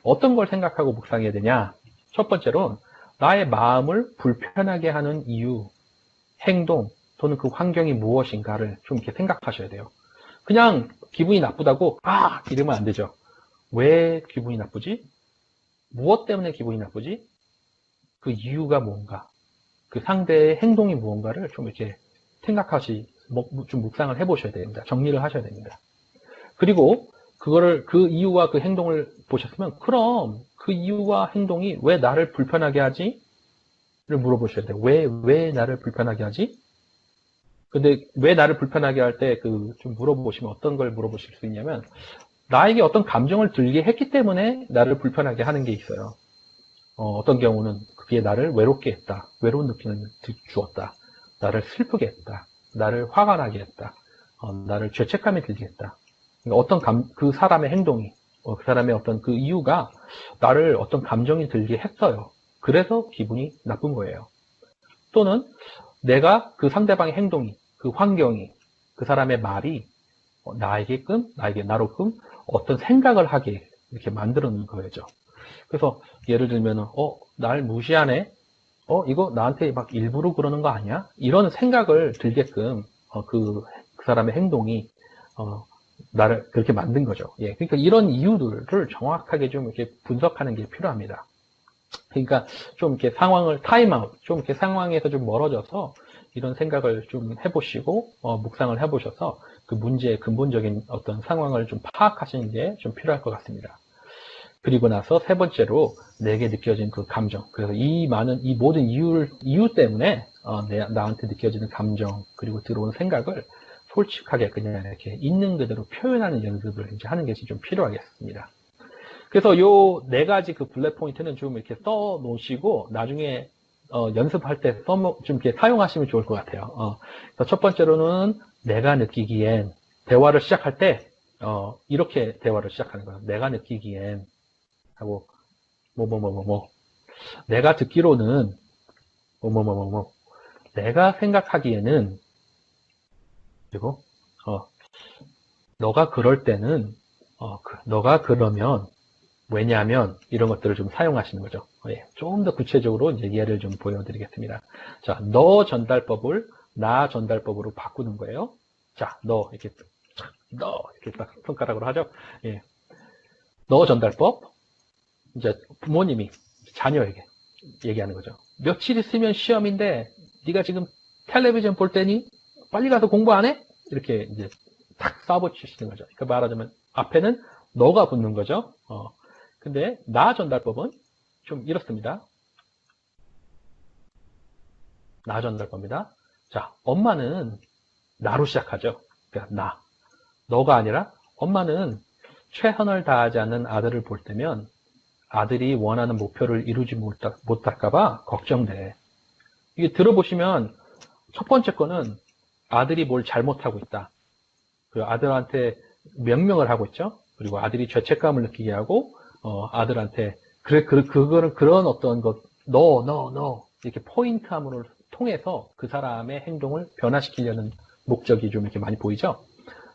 어떤 걸 생각하고 묵상해야 되냐? 첫 번째로 나의 마음을 불편하게 하는 이유, 행동, 또는 그 환경이 무엇인가를 좀 이렇게 생각하셔야 돼요. 그냥 기분이 나쁘다고 이러면 안 되죠. 왜 기분이 나쁘지? 무엇 때문에 기분이 나쁘지? 그 이유가 뭔가, 그 상대의 행동이 무언가를 좀 이렇게 좀 묵상을 해보셔야 됩니다. 정리를 하셔야 됩니다. 그리고 그 이유와 그 행동을 보셨으면, 그럼 그 이유와 행동이 왜 나를 불편하게 하지? 를 물어보셔야 돼요. 왜 나를 불편하게 하지? 근데 왜 나를 불편하게 할 때 좀 물어보시면 어떤 걸 물어보실 수 있냐면, 나에게 어떤 감정을 들게 했기 때문에 나를 불편하게 하는 게 있어요. 어떤 경우는 그게 나를 외롭게 했다. 외로운 느낌을 주었다. 나를 슬프게 했다. 나를 화가 나게 했다. 나를 죄책감이 들게 했다. 그러니까 그 사람의 행동이, 그 사람의 어떤 그 이유가 나를 어떤 감정이 들게 했어요. 그래서 기분이 나쁜 거예요. 또는 내가 그 상대방의 행동이, 그 환경이, 그 사람의 말이 나로끔 어떤 생각을 하게 이렇게 만들어 놓은 거죠. 그래서 예를 들면 날 무시하네? 이거 나한테 막 일부러 그러는 거 아니야? 이런 생각을 들게끔 그 사람의 행동이 나를 그렇게 만든 거죠. 예, 그러니까 이런 이유들을 정확하게 좀 이렇게 분석하는 게 필요합니다. 그러니까 좀 이렇게 타임아웃, 좀 이렇게 상황에서 좀 멀어져서 이런 생각을 좀 해보시고 묵상을 해보셔서 그 문제의 근본적인 어떤 상황을 좀 파악하시는 게 좀 필요할 것 같습니다. 그리고 나서 세 번째로 내게 느껴진 그 감정. 그래서 이 모든 이유 때문에 나한테 느껴지는 감정 그리고 들어온 생각을 솔직하게 그냥 이렇게 있는 그대로 표현하는 연습을 이제 하는 것이 좀 필요하겠습니다. 그래서 요 네 가지 그 블랙 포인트는 좀 이렇게 써 놓으시고 나중에 연습할 때 좀 이렇게 사용하시면 좋을 것 같아요. 첫 번째로는 내가 느끼기엔 대화를 시작할 때 이렇게 대화를 시작하는 거예요. 내가 느끼기엔 하고 내가 듣기로는 내가 생각하기에는 그리고 너가 그럴 때는 너가 그러면 왜냐하면 이런 것들을 좀 사용하시는 거죠. 좀 더 구체적으로 이제 예를 좀 보여드리겠습니다. 자, 너 전달법을 나 전달법으로 바꾸는 거예요. 자, 너 이렇게 딱 손가락으로 하죠. 예. 너 전달법. 이제 부모님이 자녀에게 얘기하는 거죠. 며칠 있으면 시험인데 네가 지금 텔레비전 볼 때니 빨리 가서 공부 안 해? 이렇게 이제 탁 쏴붙이시는 거죠. 그러니까 말하자면 앞에는 너가 붙는 거죠. 근데 나 전달법은 좀 이렇습니다. 나 전달법입니다. 자, 엄마는 나로 시작하죠. 그러니까 나. 너가 아니라 엄마는 최선을 다하지 않는 아들을 볼 때면 아들이 원하는 목표를 이루지 못할까봐 걱정돼. 이게 들어보시면 첫 번째 거는 아들이 뭘 잘못하고 있다. 그 아들한테 명령을 하고 있죠. 그리고 아들이 죄책감을 느끼게 하고 아들한테 그거는 그런 어떤 것 너 이렇게 포인트함을 통해서 그 사람의 행동을 변화시키려는 목적이 좀 이렇게 많이 보이죠.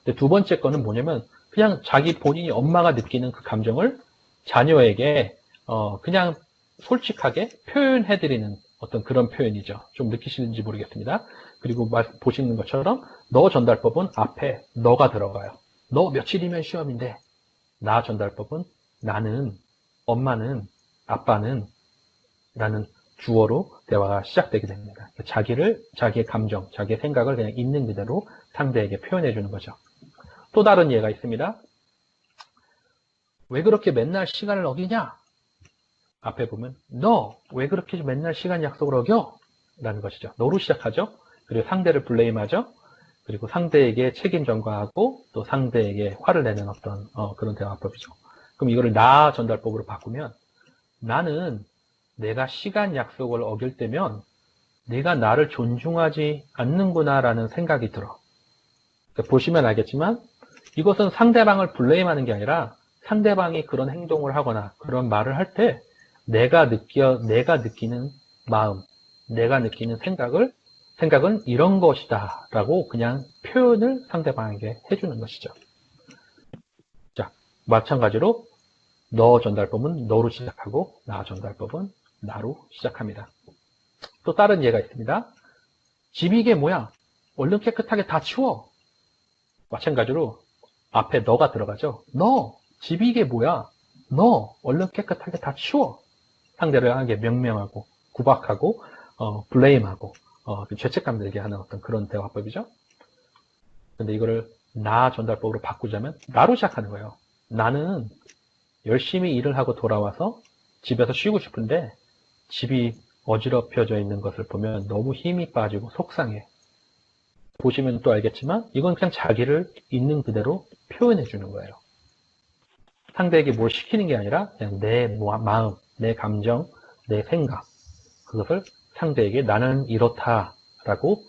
근데 두 번째 거는 뭐냐면 그냥 자기 본인이 엄마가 느끼는 그 감정을 자녀에게 그냥 솔직하게 표현해드리는 어떤 그런 표현이죠. 좀 느끼시는지 모르겠습니다. 그리고 보시는 것처럼 너 전달법은 앞에 너가 들어가요. 너 며칠이면 시험인데. 나 전달법은 나는, 엄마는, 아빠는 라는 주어로 대화가 시작되게 됩니다. 자기의 감정, 자기의 생각을 그냥 있는 그대로 상대에게 표현해 주는 거죠. 또 다른 예가 있습니다. 왜 그렇게 맨날 시간을 어기냐? 앞에 보면 너 왜 그렇게 맨날 시간 약속을 어겨? 라는 것이죠. 너로 시작하죠. 그리고 상대를 블레임하죠. 그리고 상대에게 책임 전가하고 또 상대에게 화를 내는 어떤 그런 대화법이죠. 그럼 이거를 나 전달법으로 바꾸면 나는 내가 시간 약속을 어길 때면 내가 나를 존중하지 않는구나 라는 생각이 들어. 그러니까 보시면 알겠지만 이것은 상대방을 블레임하는 게 아니라 상대방이 그런 행동을 하거나 그런 말을 할 때 내가 느끼는 마음, 내가 느끼는 생각은 이런 것이다 라고 그냥 표현을 상대방에게 해주는 것이죠. 자, 마찬가지로 너 전달법은 너로 시작하고 나 전달법은 나로 시작합니다. 또 다른 예가 있습니다. 집이 이게 뭐야? 얼른 깨끗하게 다 치워. 마찬가지로 앞에 너가 들어가죠. 너 집이 이게 뭐야? 너 얼른 깨끗하게 다 치워. 상대를 하게 명명하고 구박하고 블레임하고 죄책감 들게 하는 어떤 그런 대화법이죠. 근데 이거를 나 전달법으로 바꾸자면 나로 시작하는 거예요. 나는 열심히 일을 하고 돌아와서 집에서 쉬고 싶은데 집이 어지럽혀져 있는 것을 보면 너무 힘이 빠지고 속상해. 보시면 또 알겠지만 이건 그냥 자기를 있는 그대로 표현해 주는 거예요. 상대에게 뭘 시키는 게 아니라 그냥 내 마음, 내 감정, 내 생각 그것을 상대에게 나는 이렇다라고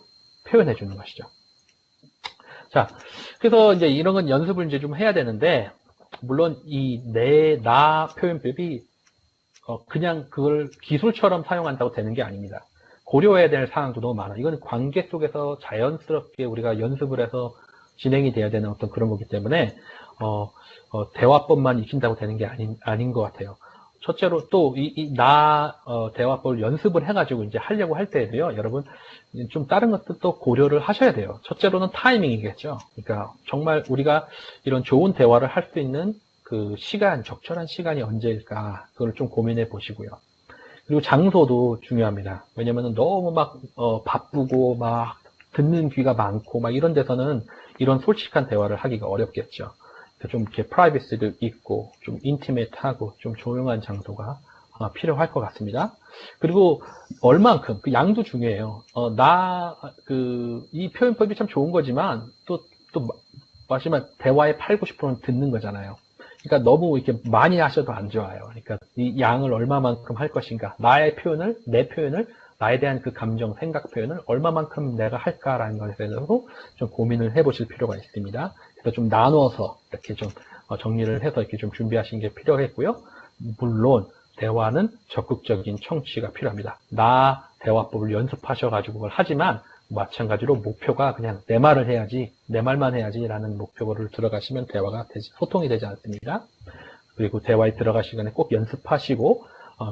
표현해 주는 것이죠. 자, 그래서 이제 이런 건 연습을 이제 좀 해야 되는데 물론 이 나 표현법이 그냥 그걸 기술처럼 사용한다고 되는 게 아닙니다. 고려해야 될 사항도 너무 많아. 이건 관계 속에서 자연스럽게 우리가 연습을 해서 진행이 돼야 되는 어떤 그런 거기 때문에 대화법만 익힌다고 되는 게 아닌 것 같아요. 첫째로 또 대화법을 연습을 해가지고 이제 하려고 할 때에도요, 여러분 좀 다른 것도 고려를 하셔야 돼요. 첫째로는 타이밍이겠죠. 그러니까 정말 우리가 이런 좋은 대화를 할 수 있는 그 적절한 시간이 언제일까, 그걸 좀 고민해 보시고요. 그리고 장소도 중요합니다. 왜냐면은 너무 바쁘고 듣는 귀가 많고 이런 데서는 이런 솔직한 대화를 하기가 어렵겠죠. 좀 이렇게 프라이버시도 있고 좀 인티메이트하고 좀 조용한 장소가 필요할 것 같습니다. 그리고 얼만큼 그 양도 중요해요. 이 표현법이 참 좋은 거지만 또 마지막 대화의 8, 90%는 듣는 거잖아요. 그러니까 너무 이렇게 많이 하셔도 안 좋아요. 그러니까 이 양을 얼마만큼 할 것인가, 내 표현을 나에 대한 그 감정, 생각 표현을 얼마만큼 내가 할까라는 것에 대해서도 좀 고민을 해보실 필요가 있습니다. 그래서 좀 나눠서 이렇게 좀 정리를 해서 이렇게 좀 준비하시는 게 필요했고요. 물론 대화는 적극적인 청취가 필요합니다. 대화법을 연습하셔가지고 그걸 하지만 마찬가지로 목표가 그냥 내 말만 해야지라는 목표를 들어가시면 소통이 되지 않습니다. 그리고 대화에 들어갈 시간에 꼭 연습하시고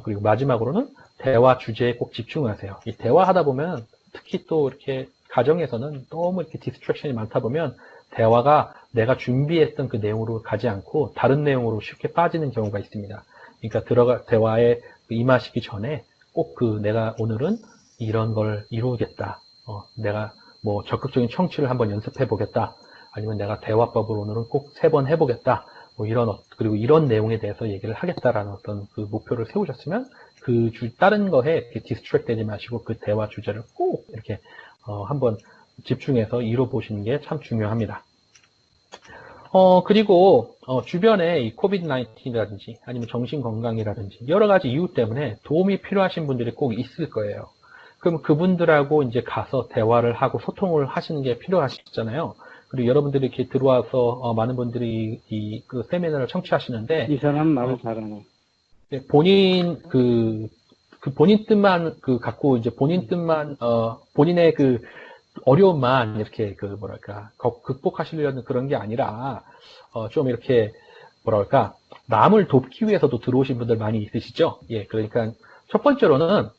그리고 마지막으로는 대화 주제에 꼭 집중하세요. 이 대화하다 보면 특히 또 이렇게 가정에서는 너무 이렇게 디스트랙션이 많다 보면 대화가 내가 준비했던 그 내용으로 가지 않고 다른 내용으로 쉽게 빠지는 경우가 있습니다. 그러니까 대화에 임하시기 전에 꼭 내가 오늘은 이런 걸 이루겠다. 내가 적극적인 청취를 한번 연습해 보겠다. 아니면 내가 대화법을 오늘은 꼭 3번 해보겠다. 그리고 이런 내용에 대해서 얘기를 하겠다라는 어떤 그 목표를 세우셨으면 다른 거에 이렇게 디스트랙 되지 마시고 그 대화 주제를 꼭 이렇게 한번 집중해서 이뤄보시는 게 참 중요합니다. 그리고 주변에 이 코비드 19이라든지 아니면 정신 건강이라든지 여러 가지 이유 때문에 도움이 필요하신 분들이 꼭 있을 거예요. 그럼 그분들하고 이제 가서 대화를 하고 소통을 하시는 게 필요하시잖아요. 그리고 여러분들이 이렇게 들어와서 많은 분들이 그 세미나를 청취하시는데 이 사람 말을 잘하네. 본인 본인 뜻만 갖고 이제 본인 뜻만 본인의 그 어려움만 이렇게 뭐랄까 극복하시려는 그런 게 아니라 좀 이렇게 뭐랄까 남을 돕기 위해서도 들어오신 분들 많이 있으시죠. 예, 그러니까 첫 번째로는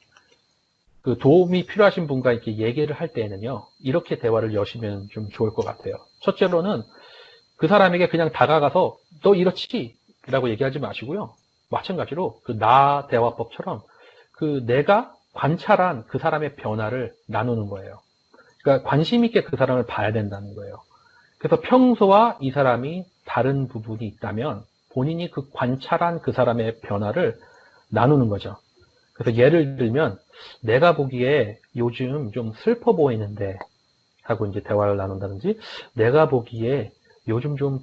그 도움이 필요하신 분과 이렇게 얘기를 할 때에는요, 이렇게 대화를 여시면 좀 좋을 것 같아요. 첫째로는 그 사람에게 그냥 다가가서 너 이렇지? 라고 얘기하지 마시고요. 마찬가지로 그 나 대화법처럼 그 내가 관찰한 그 사람의 변화를 나누는 거예요. 그러니까 관심 있게 그 사람을 봐야 된다는 거예요. 그래서 평소와 이 사람이 다른 부분이 있다면 본인이 그 관찰한 그 사람의 변화를 나누는 거죠. 그래서 예를 들면 내가 보기에 요즘 좀 슬퍼 보이는데 하고 이제 대화를 나눈다든지 내가 보기에 요즘 좀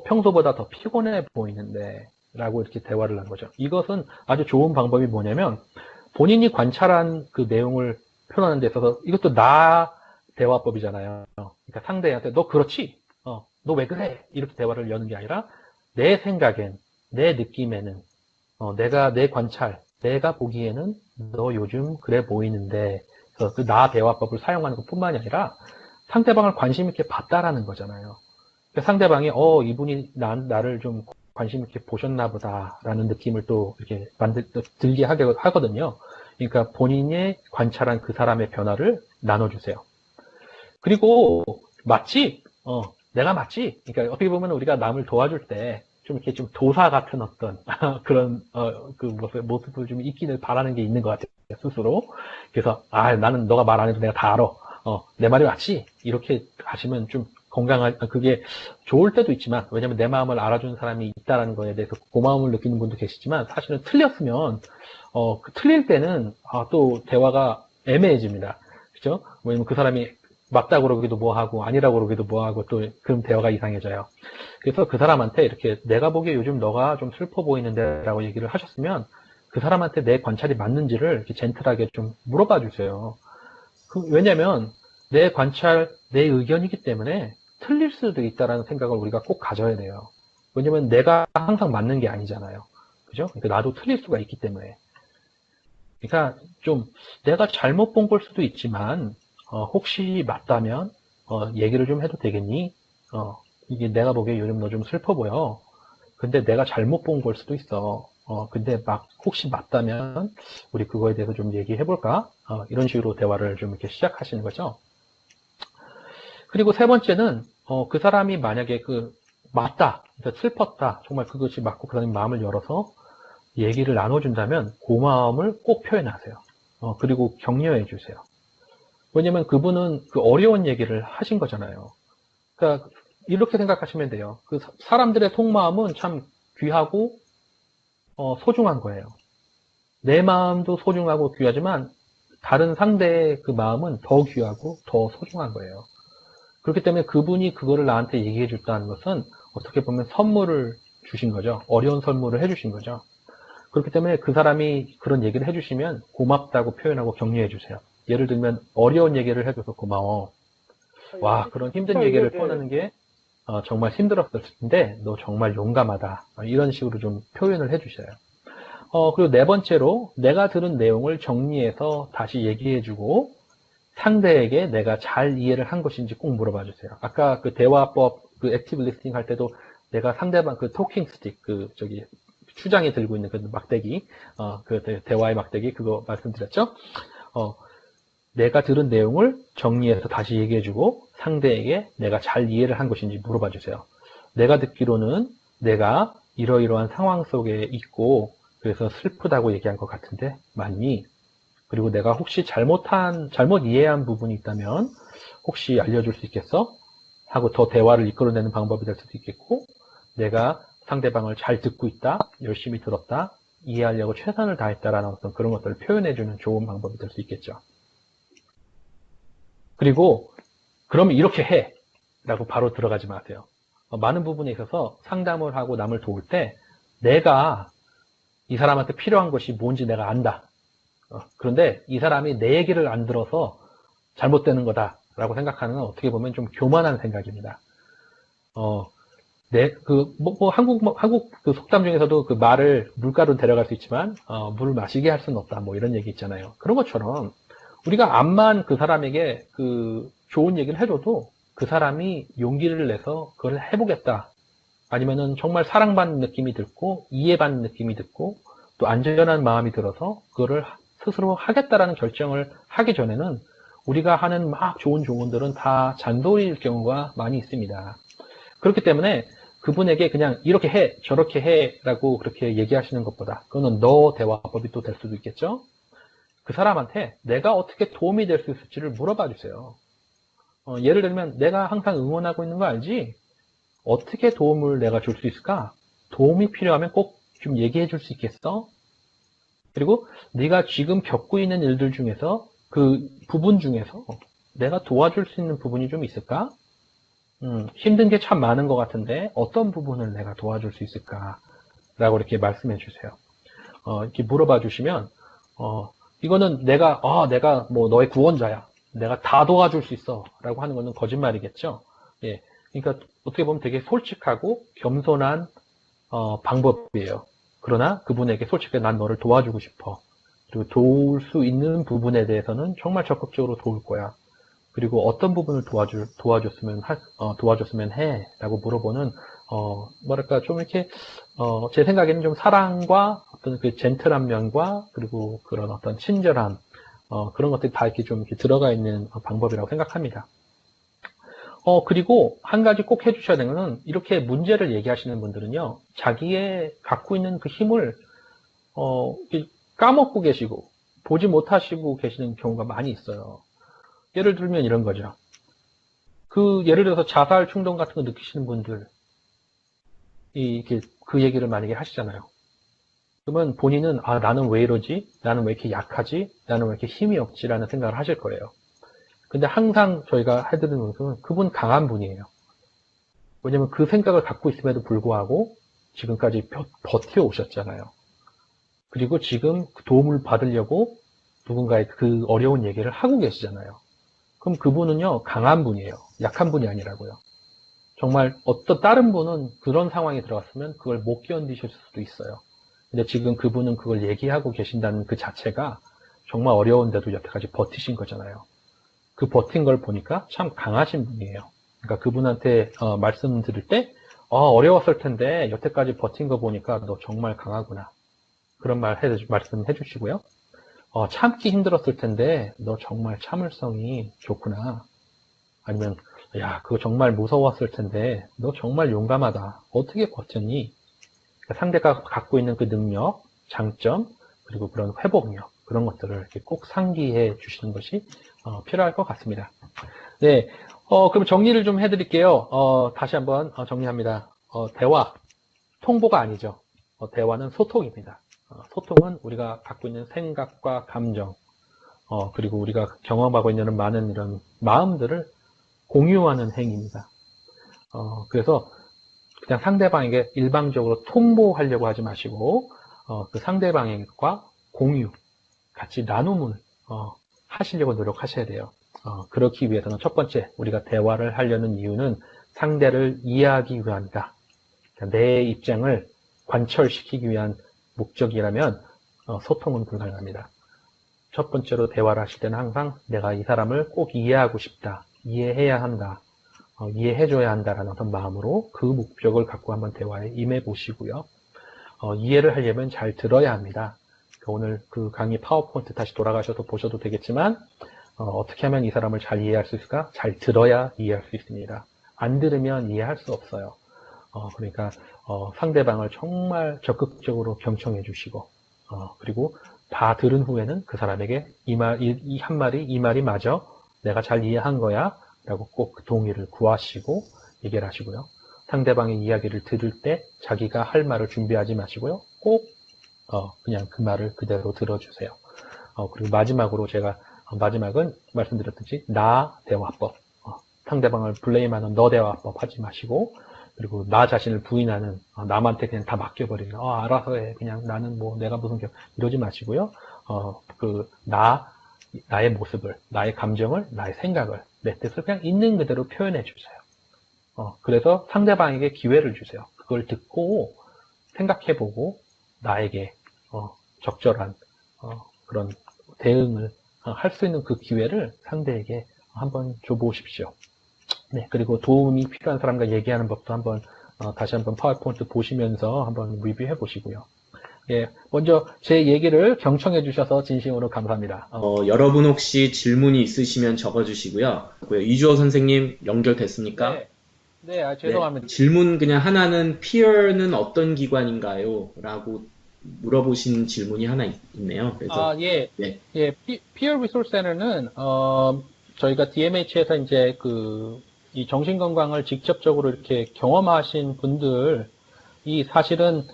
평소보다 더 피곤해 보이는데 라고 이렇게 대화를 하는 거죠. 이것은 아주 좋은 방법이 뭐냐면 본인이 관찰한 그 내용을 표현하는 데 있어서 이것도 나 대화법이잖아요. 그러니까 상대한테 너 그렇지? 너 왜 그래? 이렇게 대화를 여는 게 아니라 내 생각엔, 내 느낌에는 내 관찰, 내가 보기에는 너 요즘 그래 보이는데 그래서 그 나 대화법을 사용하는 것 뿐만이 아니라 상대방을 관심 있게 봤다라는 거잖아요. 그러니까 상대방이 이분이 나를 좀 관심 있게 보셨나 보다라는 느낌을 또 이렇게 들게 하거든요. 그러니까 본인이 관찰한 그 사람의 변화를 나눠주세요. 그리고 맞지? 내가 맞지? 그러니까 어떻게 보면 우리가 남을 도와줄 때 좀 이렇게 좀 도사 같은 어떤 그런 그 모습을 좀 있기를 바라는 게 있는 것 같아요, 스스로. 그래서 나는 너가 말 안 해도 내가 다 알아. 내 말이 맞지? 이렇게 하시면 좀 그게 좋을 때도 있지만, 왜냐면 내 마음을 알아주는 사람이 있다는 거에 대해서 고마움을 느끼는 분도 계시지만, 사실은 틀렸으면 틀릴 때는 또 대화가 애매해집니다. 그죠? 왜냐면 그 사람이 맞다고 그러기도 뭐하고 아니라고 그러기도 뭐하고 또 그럼 대화가 이상해져요. 그래서 그 사람한테 이렇게 내가 보기에 요즘 너가 좀 슬퍼 보이는데 라고 얘기를 하셨으면 그 사람한테 내 관찰이 맞는지를 이렇게 젠틀하게 좀 물어봐 주세요. 왜냐면 내 관찰, 내 의견이기 때문에 틀릴 수도 있다는 생각을 우리가 꼭 가져야 돼요. 왜냐면 내가 항상 맞는 게 아니잖아요. 그죠? 그러니까 나도 틀릴 수가 있기 때문에. 그러니까 좀 내가 잘못 본 걸 수도 있지만 혹시 맞다면 얘기를 좀 해도 되겠니? 이게 내가 보기에 요즘 너 좀 슬퍼 보여. 근데 내가 잘못 본 걸 수도 있어. 근데 혹시 맞다면 우리 그거에 대해서 좀 얘기해 볼까? 이런 식으로 대화를 좀 이렇게 시작하시는 거죠. 그리고 세 번째는 그 사람이 만약에 맞다, 그러니까 슬펐다, 정말 그것이 맞고 그 사람이 마음을 열어서 얘기를 나눠준다면 고마움을 꼭 표현하세요. 그리고 격려해 주세요. 왜냐면 그분은 그 어려운 얘기를 하신 거잖아요. 그러니까 이렇게 생각하시면 돼요. 그 사람들의 속마음은 참 귀하고 소중한 거예요. 내 마음도 소중하고 귀하지만 다른 상대의 그 마음은 더 귀하고 더 소중한 거예요. 그렇기 때문에 그분이 그거를 나한테 얘기해 줬다는 것은 어떻게 보면 선물을 주신 거죠. 어려운 선물을 해주신 거죠. 그렇기 때문에 그 사람이 그런 얘기를 해주시면 고맙다고 표현하고 격려해 주세요. 예를 들면 어려운 얘기를 해줘서 고마워. 와, 그런 힘든 얘기를 꺼내는 게 정말 힘들었을 텐데 너 정말 용감하다. 이런 식으로 좀 표현을 해주셔요. 그리고 네 번째로 내가 들은 내용을 정리해서 다시 얘기해주고 상대에게 내가 잘 이해를 한 것인지 꼭 물어봐 주세요. 아까 그 대화법, 그 액티브 리스닝 할 때도 내가 상대방 그 토킹 스틱, 추장이 들고 있는 그 막대기, 대화의 막대기, 그거 말씀드렸죠? 내가 들은 내용을 정리해서 다시 얘기해주고 상대에게 내가 잘 이해를 한 것인지 물어봐 주세요. 내가 듣기로는 내가 이러이러한 상황 속에 있고 그래서 슬프다고 얘기한 것 같은데 맞니? 그리고 내가 혹시 잘못 이해한 부분이 있다면 혹시 알려줄 수 있겠어? 하고 더 대화를 이끌어내는 방법이 될 수도 있겠고 내가 상대방을 잘 듣고 있다, 열심히 들었다, 이해하려고 최선을 다했다라는 어떤 그런 것들을 표현해주는 좋은 방법이 될 수 있겠죠. 그리고 그러면 이렇게 해 라고 바로 들어가지 마세요. 많은 부분에 있어서 상담을 하고 남을 도울 때 내가 이 사람한테 필요한 것이 뭔지 내가 안다. 그런데 이 사람이 내 얘기를 안 들어서 잘못되는 거다라고 생각하는 건 어떻게 보면 좀 교만한 생각입니다. 한국 그 속담 중에서도 그 말을 물가로 데려갈 수 있지만, 물을 마시게 할 수는 없다. 뭐 이런 얘기 있잖아요. 그런 것처럼 우리가 암만 그 사람에게 그 좋은 얘기를 해줘도 그 사람이 용기를 내서 그걸 해보겠다. 아니면은 정말 사랑받는 느낌이 들고, 이해받는 느낌이 들고, 또 안전한 마음이 들어서 그거를 스스로 하겠다라는 결정을 하기 전에는 우리가 하는 막 좋은 조언들은 다 잔소리일 경우가 많이 있습니다. 그렇기 때문에 그분에게 그냥 이렇게 해, 저렇게 해 라고 그렇게 얘기하시는 것보다 그거는 너 대화법이 또 될 수도 있겠죠? 그 사람한테 내가 어떻게 도움이 될 수 있을지를 물어봐 주세요. 예를 들면 내가 항상 응원하고 있는 거 알지? 어떻게 도움을 내가 줄 수 있을까? 도움이 필요하면 꼭 좀 얘기해 줄 수 있겠어? 그리고 네가 지금 겪고 있는 일들 중에서 그 부분 중에서 내가 도와줄 수 있는 부분이 좀 있을까? 힘든 게 참 많은 것 같은데 어떤 부분을 내가 도와줄 수 있을까? 라고 이렇게 말씀해 주세요. 이렇게 물어봐 주시면 이거는 내가 뭐 너의 구원자야. 내가 다 도와줄 수 있어. 라고 하는 거는 거짓말이겠죠. 예. 그러니까 어떻게 보면 되게 솔직하고 겸손한 방법이에요. 그러나 그분에게 솔직하게 난 너를 도와주고 싶어. 그리고 도울 수 있는 부분에 대해서는 정말 적극적으로 도울 거야. 그리고 어떤 부분을 도와줬으면 해. 라고 물어보는, 뭐랄까, 좀 이렇게, 제 생각에는 좀 사랑과 어떤 그 젠틀한 면과 그리고 그런 어떤 친절함, 그런 것들이 다 이렇게 좀 이렇게 들어가 있는 방법이라고 생각합니다. 그리고 한 가지 꼭 해주셔야 되는 것은 이렇게 문제를 얘기하시는 분들은요, 자기의 갖고 있는 그 힘을, 까먹고 계시고, 보지 못하시고 계시는 경우가 많이 있어요. 예를 들면 이런 거죠. 예를 들어서 자살 충동 같은 거 느끼시는 분들, 그 얘기를 만약에 하시잖아요. 그러면 본인은, 나는 왜 이러지? 나는 왜 이렇게 약하지? 나는 왜 이렇게 힘이 없지? 라는 생각을 하실 거예요. 근데 항상 저희가 해드리는 것은 그분 강한 분이에요. 왜냐면 그 생각을 갖고 있음에도 불구하고 지금까지 버텨 오셨잖아요. 그리고 지금 도움을 받으려고 누군가의 그 어려운 얘기를 하고 계시잖아요. 그럼 그분은요, 강한 분이에요. 약한 분이 아니라고요. 정말 어떤 다른 분은 그런 상황에 들어갔으면 그걸 못 견디실 수도 있어요. 근데 지금 그분은 그걸 얘기하고 계신다는 그 자체가 정말 어려운데도 여태까지 버티신 거잖아요. 그 버틴 걸 보니까 참 강하신 분이에요. 그러니까 그분한테 말씀드릴 때 어려웠을 텐데 여태까지 버틴 거 보니까 너 정말 강하구나. 그런 말씀해 주시고요. 참기 힘들었을 텐데 너 정말 참을성이 좋구나. 아니면 야 그거 정말 무서웠을 텐데 너 정말 용감하다. 어떻게 버텼니? 그러니까 상대가 갖고 있는 그 능력, 장점, 그리고 그런 회복력 그런 것들을 이렇게 꼭 상기해 주시는 것이 필요할 것 같습니다. 네, 그럼 정리를 좀 해드릴게요. 다시 한번 정리합니다. 대화, 통보가 아니죠. 대화는 소통입니다. 소통은 우리가 갖고 있는 생각과 감정, 그리고 우리가 경험하고 있는 많은 이런 마음들을 공유하는 행위입니다. 그래서 그냥 상대방에게 일방적으로 통보하려고 하지 마시고, 그 상대방과 공유, 같이 나눔을 하시려고 노력하셔야 돼요. 그렇기 위해서는 첫 번째, 우리가 대화를 하려는 이유는 상대를 이해하기 위함이다. 그러니까 내 입장을 관철시키기 위한 목적이라면 소통은 불가능합니다. 첫 번째로 대화를 하실 때는 항상 내가 이 사람을 꼭 이해하고 싶다. 이해해야 한다. 이해해줘야 한다라는 어떤 마음으로 그 목적을 갖고 한번 대화에 임해 보시고요. 이해를 하려면 잘 들어야 합니다. 오늘 그 강의 파워포인트 다시 돌아가셔서 보셔도 되겠지만 어떻게 하면 이 사람을 잘 이해할 수 있을까? 잘 들어야 이해할 수 있습니다. 안 들으면 이해할 수 없어요. 그러니까 상대방을 정말 적극적으로 경청해 주시고 그리고 다 들은 후에는 그 사람에게 이 말이 맞아? 내가 잘 이해한 거야? 라고 꼭 동의를 구하시고 얘기를 하시고요. 상대방의 이야기를 들을 때 자기가 할 말을 준비하지 마시고요. 꼭 그냥 그 말을 그대로 들어주세요. 그리고 마지막으로 마지막은 말씀드렸듯이 나 대화법. 상대방을 블레임하는 너 대화법 하지 마시고 그리고 나 자신을 부인하는, 남한테 그냥 다 맡겨버리는, 알아서 해. 그냥 나는 뭐, 내가 무슨, 이러지 마시고요. 나의 모습을, 나의 감정을, 나의 생각을, 내 뜻을 그냥 있는 그대로 표현해 주세요. 그래서 상대방에게 기회를 주세요. 그걸 듣고, 생각해보고, 나에게, 적절한, 그런 대응을 할 수 있는 그 기회를 상대에게 한번 줘보십시오. 네, 그리고 도움이 필요한 사람과 얘기하는 법도 한번 다시 한번 파워포인트 보시면서 한번 리뷰해 보시고요. 예, 먼저 제 얘기를 경청해 주셔서 진심으로 감사합니다. 여러분 혹시 질문이 있으시면 적어주시고요. 이주호 선생님 연결됐습니까? 네, 네, 네, 죄송합니다. 질문 그냥 하나는 peer는 어떤 기관인가요? 라고 물어보신 질문이 하나 있네요. 그래서 예, 네, 예, Peer Resource Center는 저희가 DMH에서 이제 이 정신건강을 직접적으로 이렇게 경험하신 분들이 사실은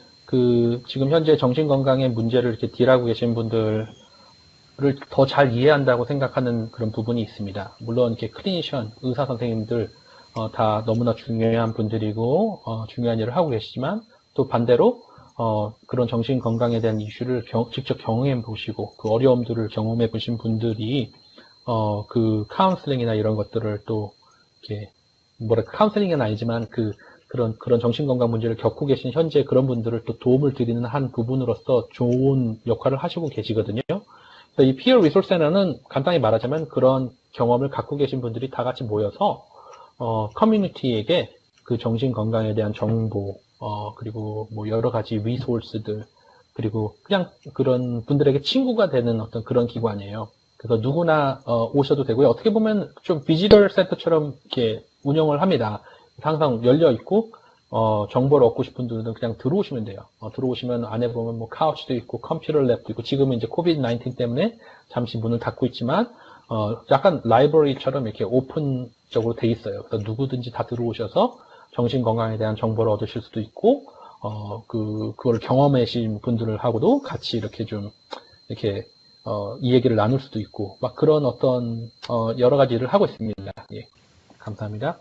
지금 현재 정신건강의 문제를 이렇게 딜하고 계신 분들을 더 잘 이해한다고 생각하는 그런 부분이 있습니다. 물론 이렇게 클리니션, 의사 선생님들 다 너무나 중요한 분들이고 중요한 일을 하고 계시지만 또 반대로 그런 정신 건강에 대한 이슈를 직접 경험해 보시고 그 어려움들을 경험해 보신 분들이 그 카운슬링이나 이런 것들을 또 이렇게 카운슬링은 아니지만 그런 정신건강 문제를 겪고 계신 현재 그런 분들을 또 도움을 드리는 한 부분으로서 좋은 역할을 하시고 계시거든요. 그래서 이 피어 리소스 센터는 간단히 말하자면 그런 경험을 갖고 계신 분들이 다 같이 모여서 커뮤니티에게 그 정신 건강에 대한 정보, 그리고 뭐 여러 가지 리소스들, 그리고 그냥 그런 분들에게 친구가 되는 어떤 그런 기관이에요. 그래서 누구나 오셔도 되고요. 어떻게 보면 좀 비지털 센터처럼 이렇게 운영을 합니다. 항상 열려 있고 정보를 얻고 싶은 분들은 그냥 들어오시면 돼요. 들어오시면 안에 보면 뭐 카우치도 있고 컴퓨터 랩도 있고 지금은 이제 코비드 19 때문에 잠시 문을 닫고 있지만 약간 라이브러리처럼 이렇게 오픈적으로 돼 있어요. 그래서 누구든지 다 들어오셔서 정신 건강에 대한 정보를 얻으실 수도 있고 그걸 경험하신 분들하고도 같이 이렇게 좀 이렇게 이 얘기를 나눌 수도 있고 막 그런 어떤 여러 가지 일을 하고 있습니다. 예, 감사합니다.